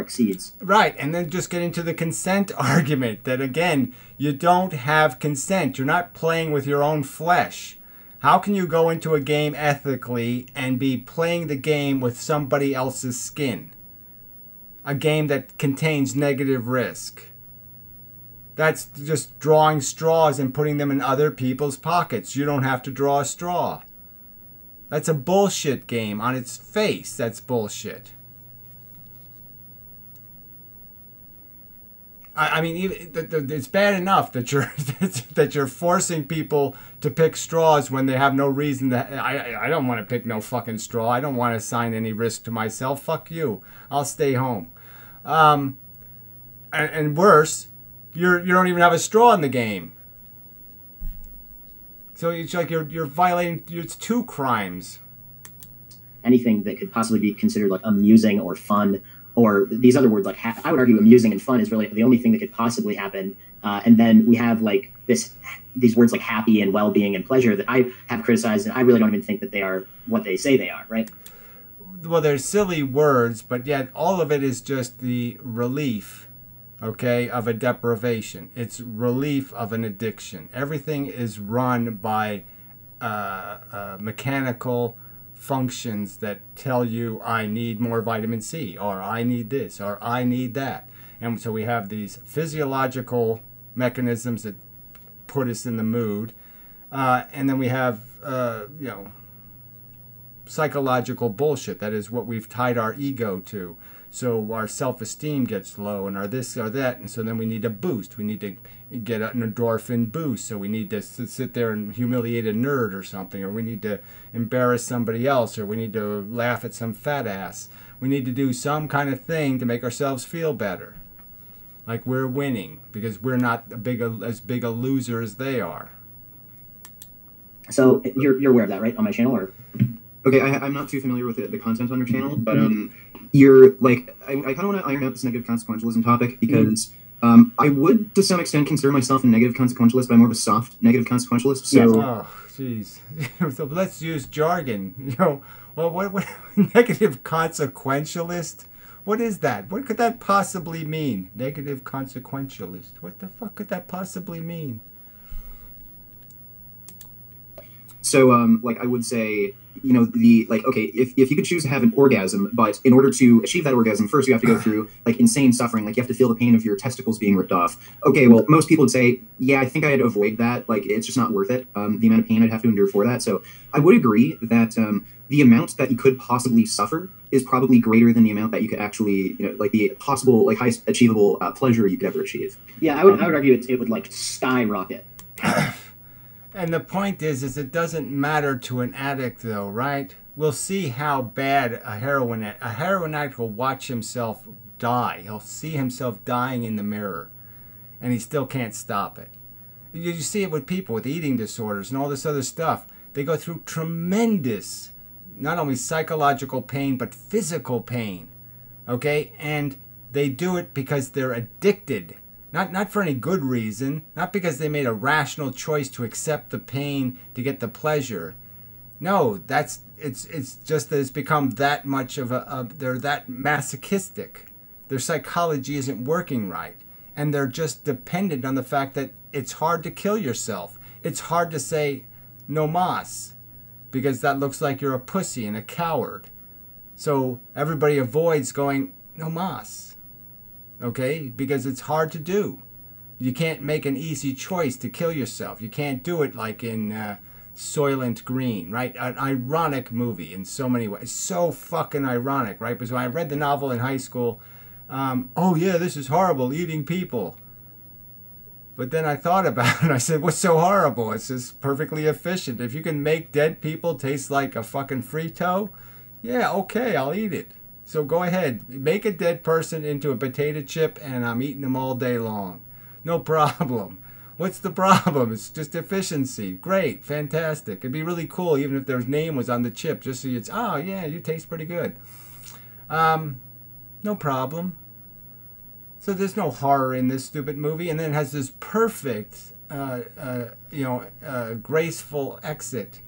exceeds. Right, and then just get into the consent argument that, again, you don't have consent. You're not playing with your own flesh. How can you go into a game ethically and be playing the game with somebody else's skin? A game that contains negative risk. That's just drawing straws and putting them in other people's pockets. You don't have to draw a straw. That's a bullshit game on its face. That's bullshit. I mean, it's bad enough that you're forcing people to pick straws when they have no reason to. I don't want to pick no fucking straw. I don't want to assign any risk to myself. Fuck you. I'll stay home. And worse, you don't even have a straw in the game. So it's like you're violating. It's 2 crimes. Anything that could possibly be considered like amusing or fun or these other words like I would argue amusing and fun is really the only thing that could possibly happen. And then we have like these words like happy and well-being and pleasure that I have criticized, and I really don't even think that they are what they say they are, right? Well, they're silly words, but yet all of it is just the relief, okay, of a deprivation. It's relief of an addiction. Everything is run by mechanical functions that tell you I need more vitamin C, or I need this, or I need that. And so we have these physiological mechanisms that put us in the mood, and then we have psychological bullshit. That is what we've tied our ego to. So our self-esteem gets low, and our this or that, and so then we need a boost. We need to get an endorphin boost. So we need to sit there and humiliate a nerd or something, or we need to embarrass somebody else, or we need to laugh at some fat ass. We need to do some kind of thing to make ourselves feel better, like we're winning, because we're not as big a loser as they are. So you're aware of that, right, on my channel, or? Okay, I'm not too familiar with the content on your channel, but you're like, I kind of want to iron out this negative consequentialism topic, because I would, to some extent, consider myself a negative consequentialist, but I'm more of a soft negative consequentialist. So, oh, jeez. So let's use jargon. What negative consequentialist? What is that? What could that possibly mean? Negative consequentialist. What the fuck could that possibly mean? So, like, I would say, okay, if you could choose to have an orgasm, but in order to achieve that orgasm, first you have to go through, like, insane suffering, like, you have to feel the pain of your testicles being ripped off. Okay, well, most people would say, yeah, I think I'd avoid that, like, it's just not worth it, the amount of pain I'd have to endure for that. So I would agree that the amount that you could possibly suffer is probably greater than the amount that you could actually, like, the possible, like, highest achievable pleasure you could ever achieve. Yeah, I would argue it would, like, skyrocket. And the point is it doesn't matter to an addict, though, right? We'll see how bad a heroin addict will watch himself die. He'll see himself dying in the mirror, and he still can't stop it. You see it with people with eating disorders and all this other stuff. They go through tremendous, not only psychological pain, but physical pain, okay? And they do it because they're addicted. Not for any good reason, not because they made a rational choice to accept the pain to get the pleasure. No, it's just that it's become that much of they're that masochistic. Their psychology isn't working right, and they're just dependent on the fact that it's hard to kill yourself. It's hard to say no mas, because that looks like you're a pussy and a coward. So everybody avoids going no mas. Okay, because it's hard to do. You can't make an easy choice to kill yourself. You can't do it like in Soylent Green, right? An ironic movie in so many ways. So fucking ironic, right? Because when I read the novel in high school, oh yeah, this is horrible, eating people. But then I thought about it and I said, what's so horrible? It's just perfectly efficient. If you can make dead people taste like a fucking Frito, yeah, okay, I'll eat it. So go ahead, make a dead person into a potato chip and I'm eating them all day long. No problem. What's the problem? It's just efficiency. Great, fantastic. It'd be really cool even if their name was on the chip, just so you'd say, oh yeah, you taste pretty good. No problem. So there's no horror in this stupid movie, and then it has this perfect, graceful exit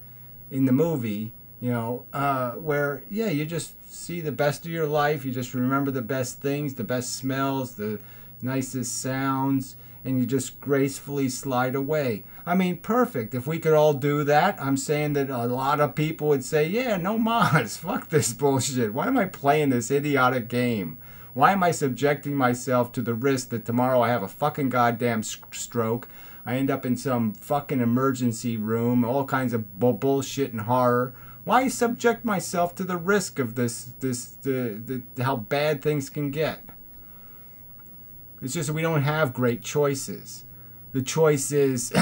in the movie, where, yeah, you just see the best of your life. You just remember the best things, the best smells, the nicest sounds, and you just gracefully slide away. I mean, perfect. If we could all do that, I'm saying that a lot of people would say, yeah, no mas, fuck this bullshit. Why am I playing this idiotic game? Why am I subjecting myself to the risk that tomorrow I have a fucking goddamn stroke, I end up in some fucking emergency room, all kinds of bullshit and horror? Why subject myself to the risk of how bad things can get? It's just that we don't have great choices. The choice is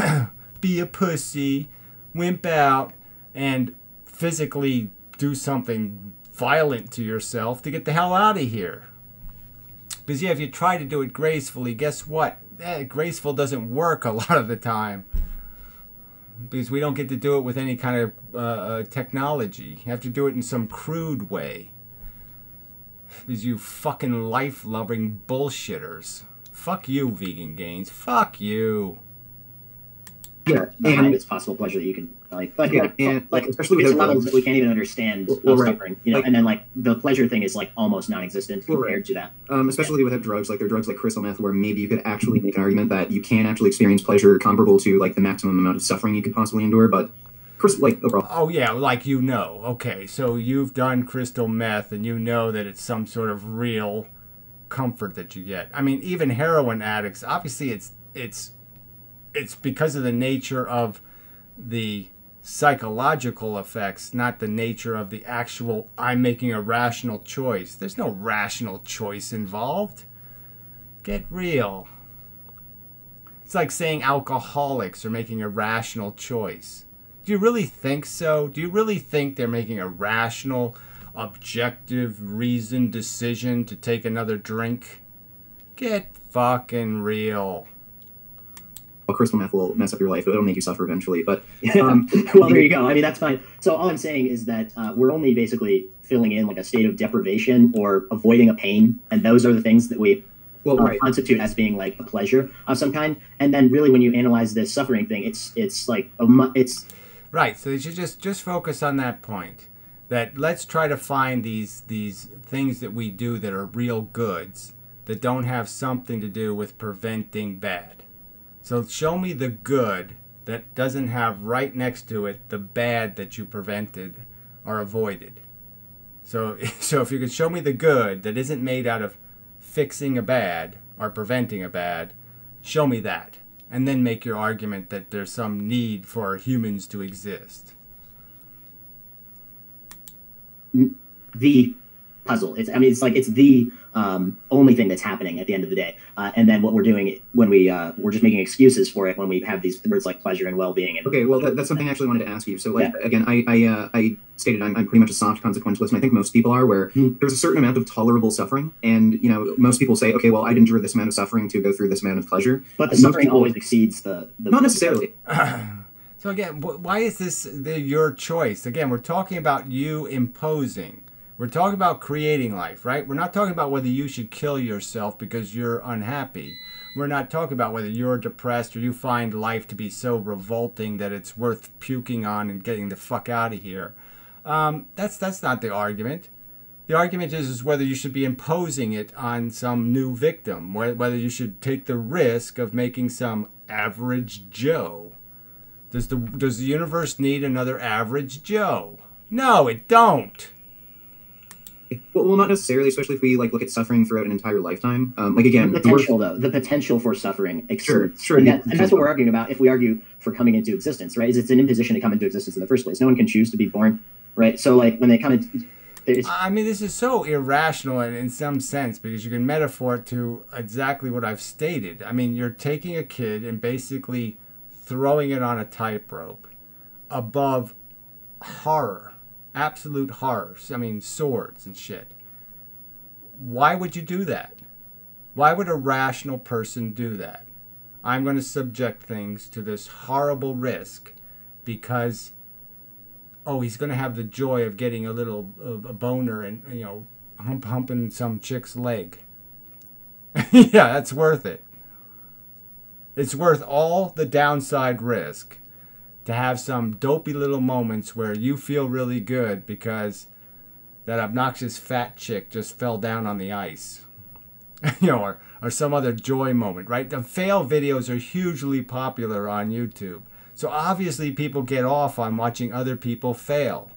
be a pussy, wimp out, and physically do something violent to yourself to get the hell out of here. Because, yeah, if you try to do it gracefully, guess what? Graceful doesn't work a lot of the time. Because we don't get to do it with any kind of technology. You have to do it in some crude way. is you fucking life-loving bullshitters. Fuck you, vegan gains. Fuck you. Yeah, the highest possible pleasure that you can especially with levels that we can't even understand suffering, you know, and then like the pleasure thing is like almost non-existent compared to that. Especially without drugs, like there are drugs like crystal meth where maybe you could actually make an argument that you can actually experience pleasure comparable to like the maximum amount of suffering you could possibly endure, but like overall. Oh yeah, like you know. Okay, so you've done crystal meth and you know that it's some sort of real comfort that you get. I mean, even heroin addicts, obviously it's because of the nature of the psychological effects, not the nature of the actual I'm making a rational choice. There's no rational choice involved. Get real. It's like saying alcoholics are making a rational choice. Do you really think so? Do you really think they're making a rational, objective, reasoned decision to take another drink? Get fucking real. Crystal meth will mess up your life, but it'll make you suffer eventually. But well, there you go. I mean, that's fine. So all I'm saying is that we're only basically filling in like a state of deprivation or avoiding a pain, and those are the things that we constitute as being like a pleasure of some kind. And then, really, when you analyze this suffering thing, it's like it's right. So you should just focus on that point. That let's try to find these things that we do that are real goods that don't have something to do with preventing bad. So show me the good that doesn't have right next to it the bad that you prevented or avoided. So if you could show me the good that isn't made out of fixing a bad or preventing a bad, show me that. And then make your argument that there's some need for humans to exist. The puzzle. It's the only thing that's happening at the end of the day. And then what we're doing when we're just making excuses for it when we have these words like pleasure and well-being. And, okay, well, that's something I actually wanted to ask you. So, like, again, I stated I'm pretty much a soft consequentialist, and I think most people are, where there's a certain amount of tolerable suffering. And, you know, most people say, okay, well, I'd endure this amount of suffering to go through this amount of pleasure. But the suffering always exceeds the not necessarily. So, again, why is this your choice? Again, we're talking about you imposing. We're talking about creating life, right? We're not talking about whether you should kill yourself because you're unhappy. We're not talking about whether you're depressed or you find life to be so revolting that it's worth puking on and getting the fuck out of here. That's not the argument. The argument is whether you should be imposing it on some new victim, whether you should take the risk of making some average Joe. Does the universe need another average Joe? No, it don't. Well, not necessarily, especially if we like look at suffering throughout an entire lifetime. Like again, the potential for suffering. Sure. And that's what we're arguing about. If we argue for coming into existence, right? Is it's an imposition to come into existence in the first place. No one can choose to be born, right? So like when they come in, I mean, this is so irrational in some sense because you can metaphor it to exactly what I've stated. I mean, you're taking a kid and basically throwing it on a tightrope above horror. Absolute horrors. I mean, swords and shit. Why would you do that? Why would a rational person do that? I'm going to subject things to this horrible risk because, he's going to have the joy of getting a little a boner and, you know, humping some chick's leg. Yeah, that's worth it. It's worth all the downside risk to have some dopey little moments where you feel really good because that obnoxious fat chick just fell down on the ice. You know, or some other joy moment, right? The fail videos are hugely popular on YouTube. So obviously people get off on watching other people fail.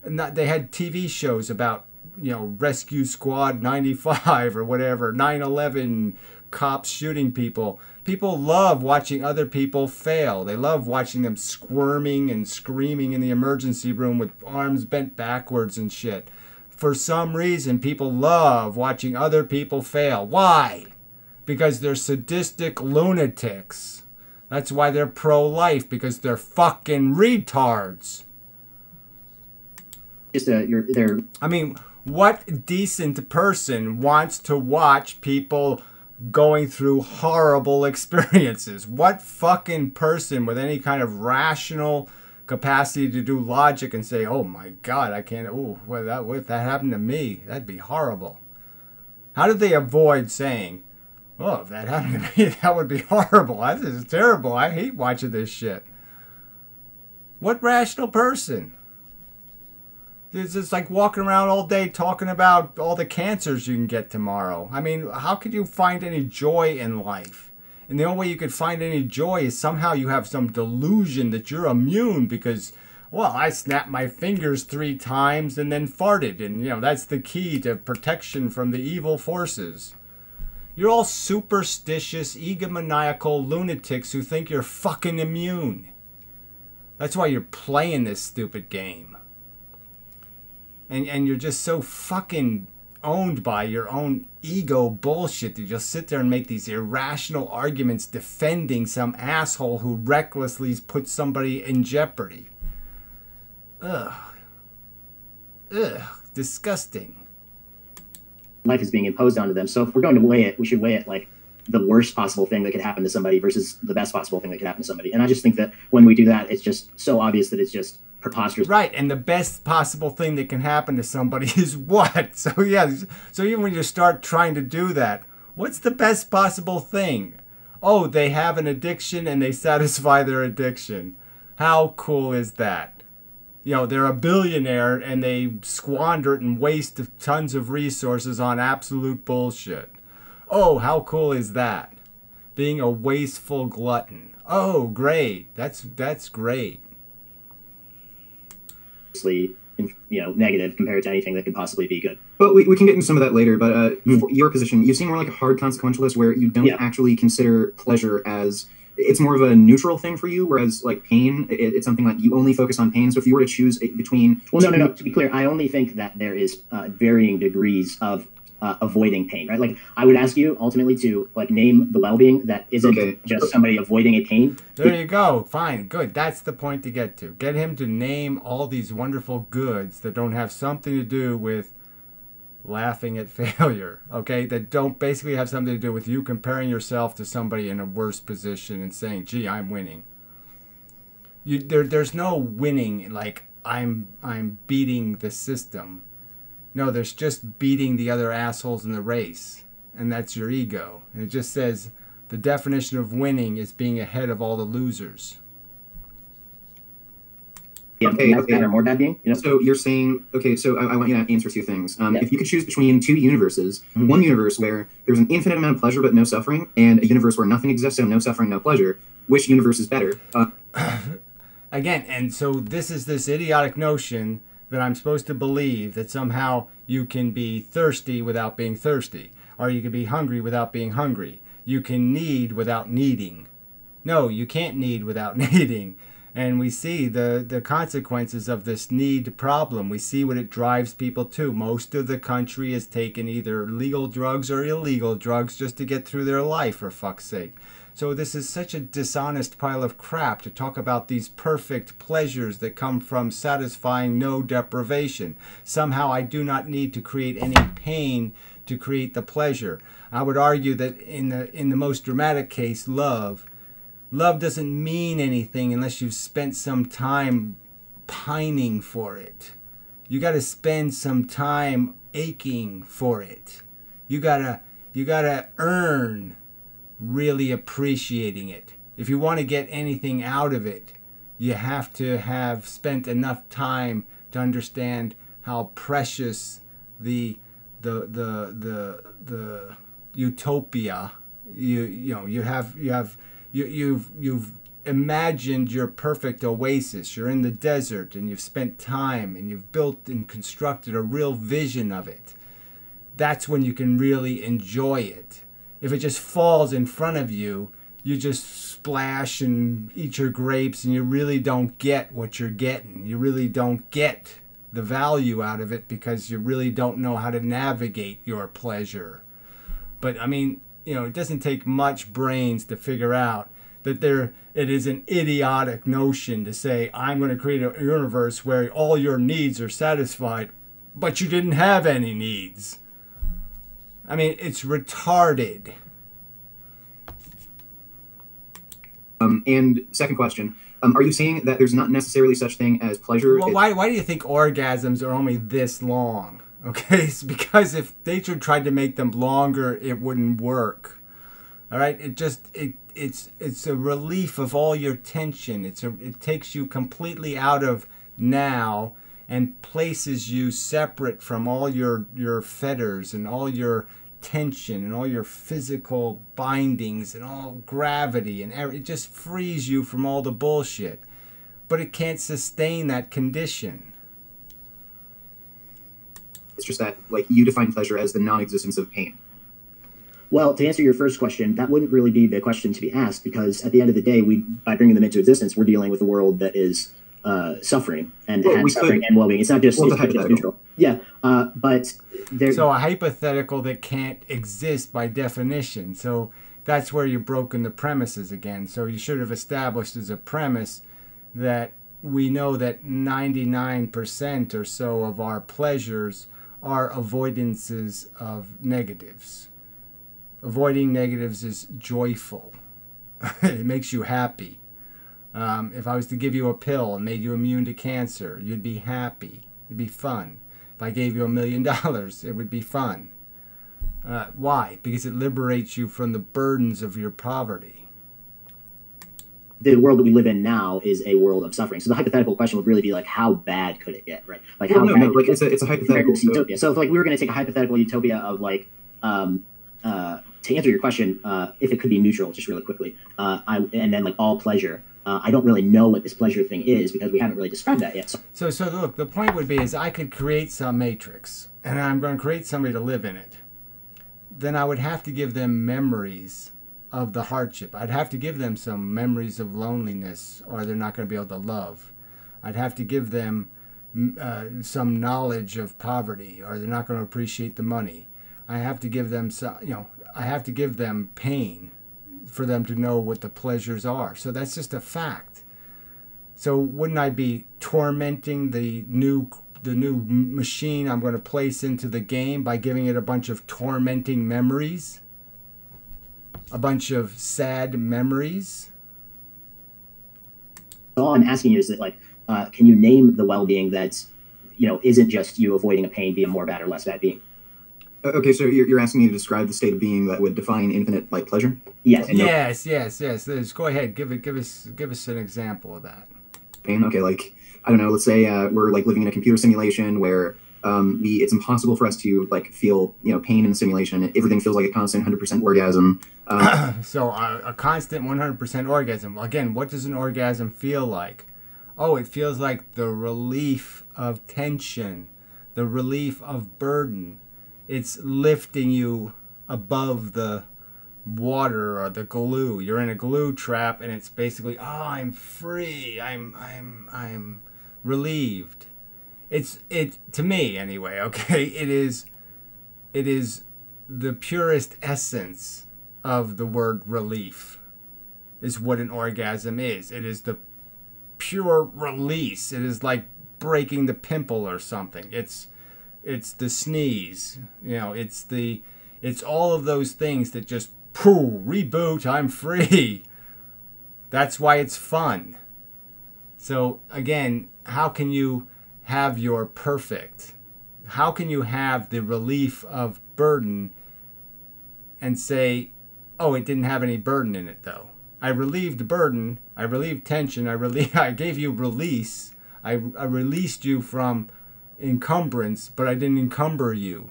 And they had TV shows about, you know, Rescue Squad 95 or whatever, 9/11 cops shooting people. People love watching other people fail. They love watching them squirming and screaming in the emergency room with arms bent backwards and shit. For some reason, people love watching other people fail. Why? Because they're sadistic lunatics. That's why they're pro-life, because they're fucking retards. I mean, what decent person wants to watch people going through horrible experiences? What fucking person with any kind of rational capacity to do logic and say, oh my God, I can't, if that happened to me, that'd be horrible. How did they avoid saying, oh, if that happened to me, that would be horrible. This is terrible. I hate watching this shit. What rational person? It's just like walking around all day talking about all the cancers you can get tomorrow. I mean, how could you find any joy in life? And the only way you could find any joy is somehow you have some delusion that you're immune because, well, I snapped my fingers 3 times and then farted. And, that's the key to protection from the evil forces. You're all superstitious, egomaniacal lunatics who think you're fucking immune. That's why you're playing this stupid game. And you're just so fucking owned by your own ego bullshit that you'll sit there and make these irrational arguments defending some asshole who recklessly puts somebody in jeopardy. Ugh. Disgusting. Life is being imposed onto them. So if we're going to weigh it, we should weigh it like the worst possible thing that could happen to somebody versus the best possible thing that could happen to somebody. And I just think that when we do that, it's just so obvious that it's just preposterous. Right, and the best possible thing that can happen to somebody is what? So even when you start trying to do that, what's the best possible thing? Oh, they have an addiction and they satisfy their addiction. How cool is that? They're a billionaire and they squander it and waste tons of resources on absolute bullshit. Oh, how cool is that? Being a wasteful glutton. Oh, great. That's great. Negative compared to anything that could possibly be good. But we can get into some of that later. But your position, you seem more like a hard consequentialist where you don't actually consider pleasure as, it's more of a neutral thing for you, whereas like pain, it's something like you only focus on pain. So if you were to choose between... Well, no. To be clear, I only think that there is varying degrees of avoiding pain, right? Like I would ask you ultimately to like name the well-being that isn't just somebody avoiding a pain. There you go. Fine. Good. That's the point to get to. Get him to name all these wonderful goods that don't have something to do with laughing at failure, okay? That don't basically have something to do with you comparing yourself to somebody in a worse position and saying, gee, I'm winning. There's no winning like I'm beating the system. No, there's just beating the other assholes in the race. And that's your ego. And it just says the definition of winning is being ahead of all the losers. Yeah, okay. More bad being, So you're saying, so I want you to answer 2 things. If you could choose between 2 universes, one universe where there's an infinite amount of pleasure but no suffering, and a universe where nothing exists, so no suffering, no pleasure, which universe is better? Again, and so this is this idiotic notion that I'm supposed to believe that somehow you can be thirsty without being thirsty, or you can be hungry without being hungry. You can need without needing. No, you can't need without needing. And we see the consequences of this need problem. We see what it drives people to. Most of the country has taken either legal drugs or illegal drugs just to get through their life, for fuck's sake. So this is such a dishonest pile of crap to talk about these perfect pleasures that come from satisfying no deprivation. Somehow I do not need to create any pain to create the pleasure. I would argue that in the most dramatic case, love doesn't mean anything unless you've spent some time pining for it. You got to spend some time aching for it. You gotta earn really appreciating it. If you want to get anything out of it, you have to have spent enough time to understand how precious the utopia you've imagined your perfect oasis. You're in the desert and you've spent time and you've built and constructed a real vision of it. That's when you can really enjoy it. If it just falls in front of you, you just splash and eat your grapes and you really don't get what you're getting. You really don't get the value out of it because you really don't know how to navigate your pleasure. But I mean, it doesn't take much brains to figure out that it is an idiotic notion to say, I'm going to create a universe where all your needs are satisfied, but you didn't have any needs. I mean, it's retarded. And second question, Are you saying that there's not necessarily such thing as pleasure? Well, why do you think orgasms are only this long? Okay, it's because if nature tried to make them longer, it wouldn't work. All right, it's a relief of all your tension. It takes you completely out of now and places you separate from all your fetters and all your tension and all your physical bindings and all gravity, and it just frees you from all the bullshit. But it can't sustain that condition. It's just that, like, you define pleasure as the non-existence of pain. Well, to answer your first question, that wouldn't really be the question to be asked, because at the end of the day, by bringing them into existence, we're dealing with a world that is suffering and has suffering and well-being. It's not just, it's just neutral. Yeah, but there's so a hypothetical that can't exist by definition. So that's where you've broken the premises again. So you should have established as a premise that we know that 99% or so of our pleasures are avoidances of negatives. Avoiding negatives is joyful. It makes you happy. If I was to give you a pill and made you immune to cancer, you'd be happy. It'd be fun. If I gave you $1 million, it would be fun. Why? Because it liberates you from the burdens of your poverty. The world that we live in now is a world of suffering. So the hypothetical question would really be like, how bad could it get, right? Like, how bad? Like it's a hypothetical utopia. So if like we were going to take a hypothetical utopia of like, to answer your question, if it could be neutral, just really quickly, and then like all pleasure. I don't really know what this pleasure thing is because we haven't really described that yet. So look, the point would be is I could create some matrix, and I'm going to create somebody to live in it. Then I would have to give them memories of the hardship. I'd have to give them some memories of loneliness, or they're not going to be able to love. I'd have to give them some knowledge of poverty, or they're not going to appreciate the money. I have to give them some, I have to give them pain for them to know what the pleasures are. So that's just a fact. So wouldn't I be tormenting the new machine I'm going to place into the game by giving it a bunch of tormenting memories? A bunch of sad memories? All I'm asking you is that, like, can you name the well-being that, isn't just you avoiding a pain via more bad or less bad being? Okay, so you're asking me to describe the state of being that would define infinite, like, pleasure? Yes. Yes. Go ahead. Give us an example of that. Pain. Okay, like, I don't know. Let's say we're like living in a computer simulation where it's impossible for us to like feel pain in the simulation. Everything feels like a constant 100% orgasm. So a constant 100% orgasm. Again, what does an orgasm feel like? Oh, it feels like the relief of tension, the relief of burden. It's lifting you above the water or the glue. You're in a glue trap, and it's basically, oh, I'm free. I'm relieved. It to me anyway. Okay, it is the purest essence of the word relief. Is what an orgasm is. It is the pure release. It is like breaking the pimple or something. It's the sneeze. It's all of those things that just reboot. I'm free. That's why it's fun. So again, how can you have your perfect? How can you have the relief of burden and say, oh, it didn't have any burden in it though? I relieved burden, I relieved tension, I gave you release, I released you from encumbrance, but I didn't encumber you.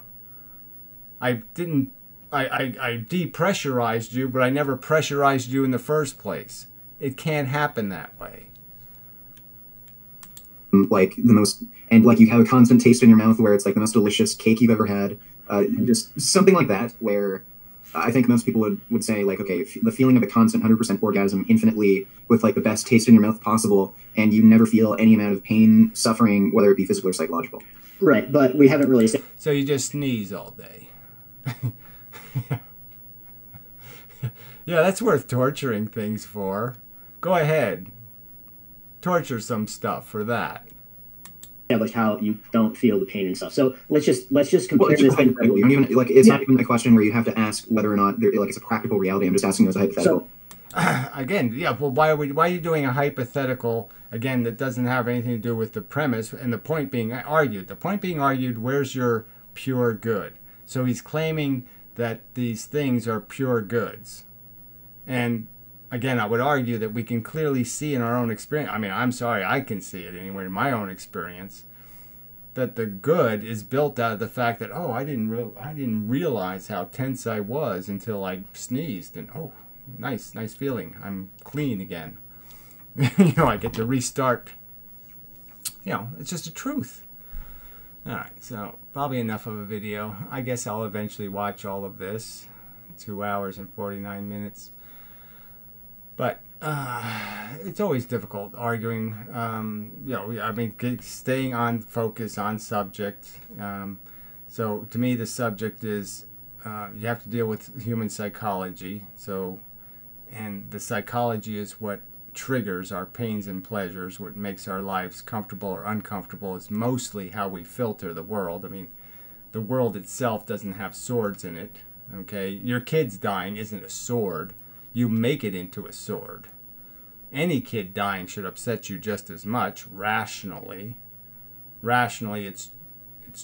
I depressurized you, but I never pressurized you in the first place. It can't happen that way. Like the most, and like you have a constant taste in your mouth where it's like the most delicious cake you've ever had. Just something like that, where I think most people would say like, okay, the feeling of a constant 100% orgasm infinitely with like the best taste in your mouth possible, and you never feel any amount of pain, suffering, whether it be physical or psychological. Right, but we haven't really said. So you just sneeze all day. Yeah, that's worth torturing things for. Go ahead. Torture some stuff for that. Like how you don't feel the pain and stuff. So let's just compare this. You don't even like. It's not even a question where you have to ask whether or not it's a practical reality. I'm just asking you as a hypothetical. again, yeah, well, why are you doing a hypothetical, again, that doesn't have anything to do with the premise and the point being argued? The point being argued, where's your pure good? So he's claiming that these things are pure goods. And again, I would argue that we can clearly see in our own experience, I mean, I'm sorry, I can see it anyway in my own experience, that the good is built out of the fact that, oh, I didn't realize how tense I was until I sneezed, and oh, nice feeling, I'm clean again. You know, I get to restart. You know, it's just the truth. Alright, so probably enough of a video. I guess I'll eventually watch all of this. 2 hours and 49 minutes. But it's always difficult arguing. You know, I mean, staying on focus, on subject. So to me, the subject is you have to deal with human psychology. So, and the psychology is what triggers our pains and pleasures, what makes our lives comfortable or uncomfortable, is mostly how we filter the world. I mean, the world itself doesn't have swords in it. Okay, your kid's dying isn't a sword. You make it into a sword. Any kid dying should upset you just as much, rationally. Rationally, it's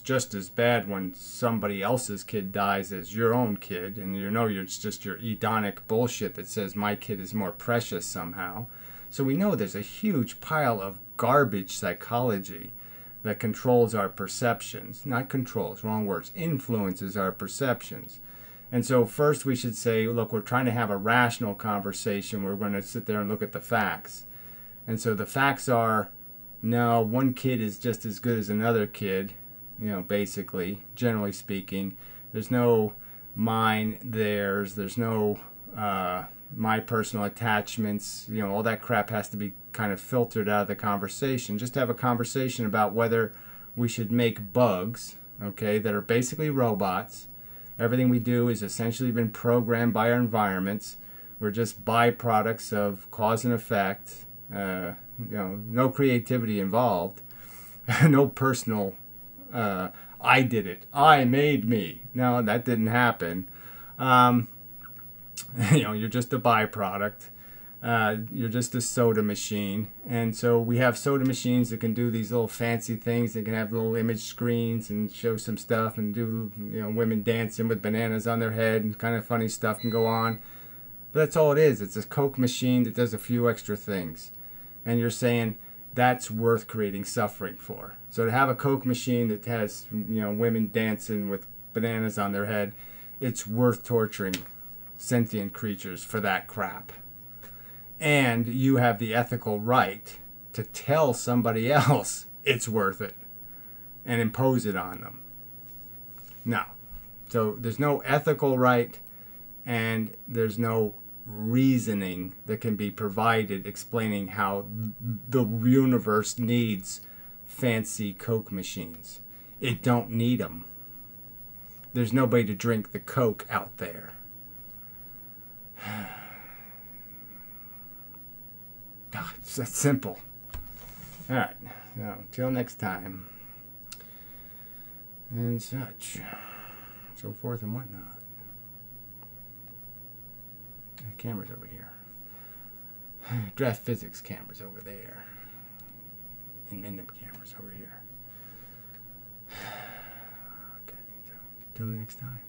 just as bad when somebody else's kid dies as your own kid, and you know it's just your hedonic bullshit that says my kid is more precious somehow. So we know there's a huge pile of garbage psychology that controls our perceptions. Not controls, wrong words. Influences our perceptions. And so first we should say, look, we're trying to have a rational conversation. We're going to sit there and look at the facts. And so the facts are, no, one kid is just as good as another kid, you know, basically, generally speaking. There's no mine, theirs. There's no my personal attachments. You know, all that crap has to be kind of filtered out of the conversation. Just have a conversation about whether we should make bugs, okay, that are basically robots. Everything we do is essentially been programmed by our environments. We're just byproducts of cause and effect. You know, no creativity involved. No personal, I did it. I made me. No, that didn't happen. You know, you're just a byproduct. You're just a soda machine. And so we have soda machines that can do these little fancy things. They can have little image screens and show some stuff and do, you know, women dancing with bananas on their head and kind of funny stuff can go on. But that's all it is. It's a Coke machine that does a few extra things. And you're saying that's worth creating suffering for. So to have a Coke machine that has, you know, women dancing with bananas on their head, it's worth torturing sentient creatures for that crap. And you have the ethical right to tell somebody else it's worth it and impose it on them. No. So there's no ethical right, and there's no reasoning that can be provided explaining how the universe needs fancy Coke machines. It don't need them. There's nobody to drink the Coke out there. It's that simple. Alright, so till next time. And such. So forth and whatnot. The camera's over here. Draft physics camera's over there. Inmendham camera's over here. Okay, so till the next time.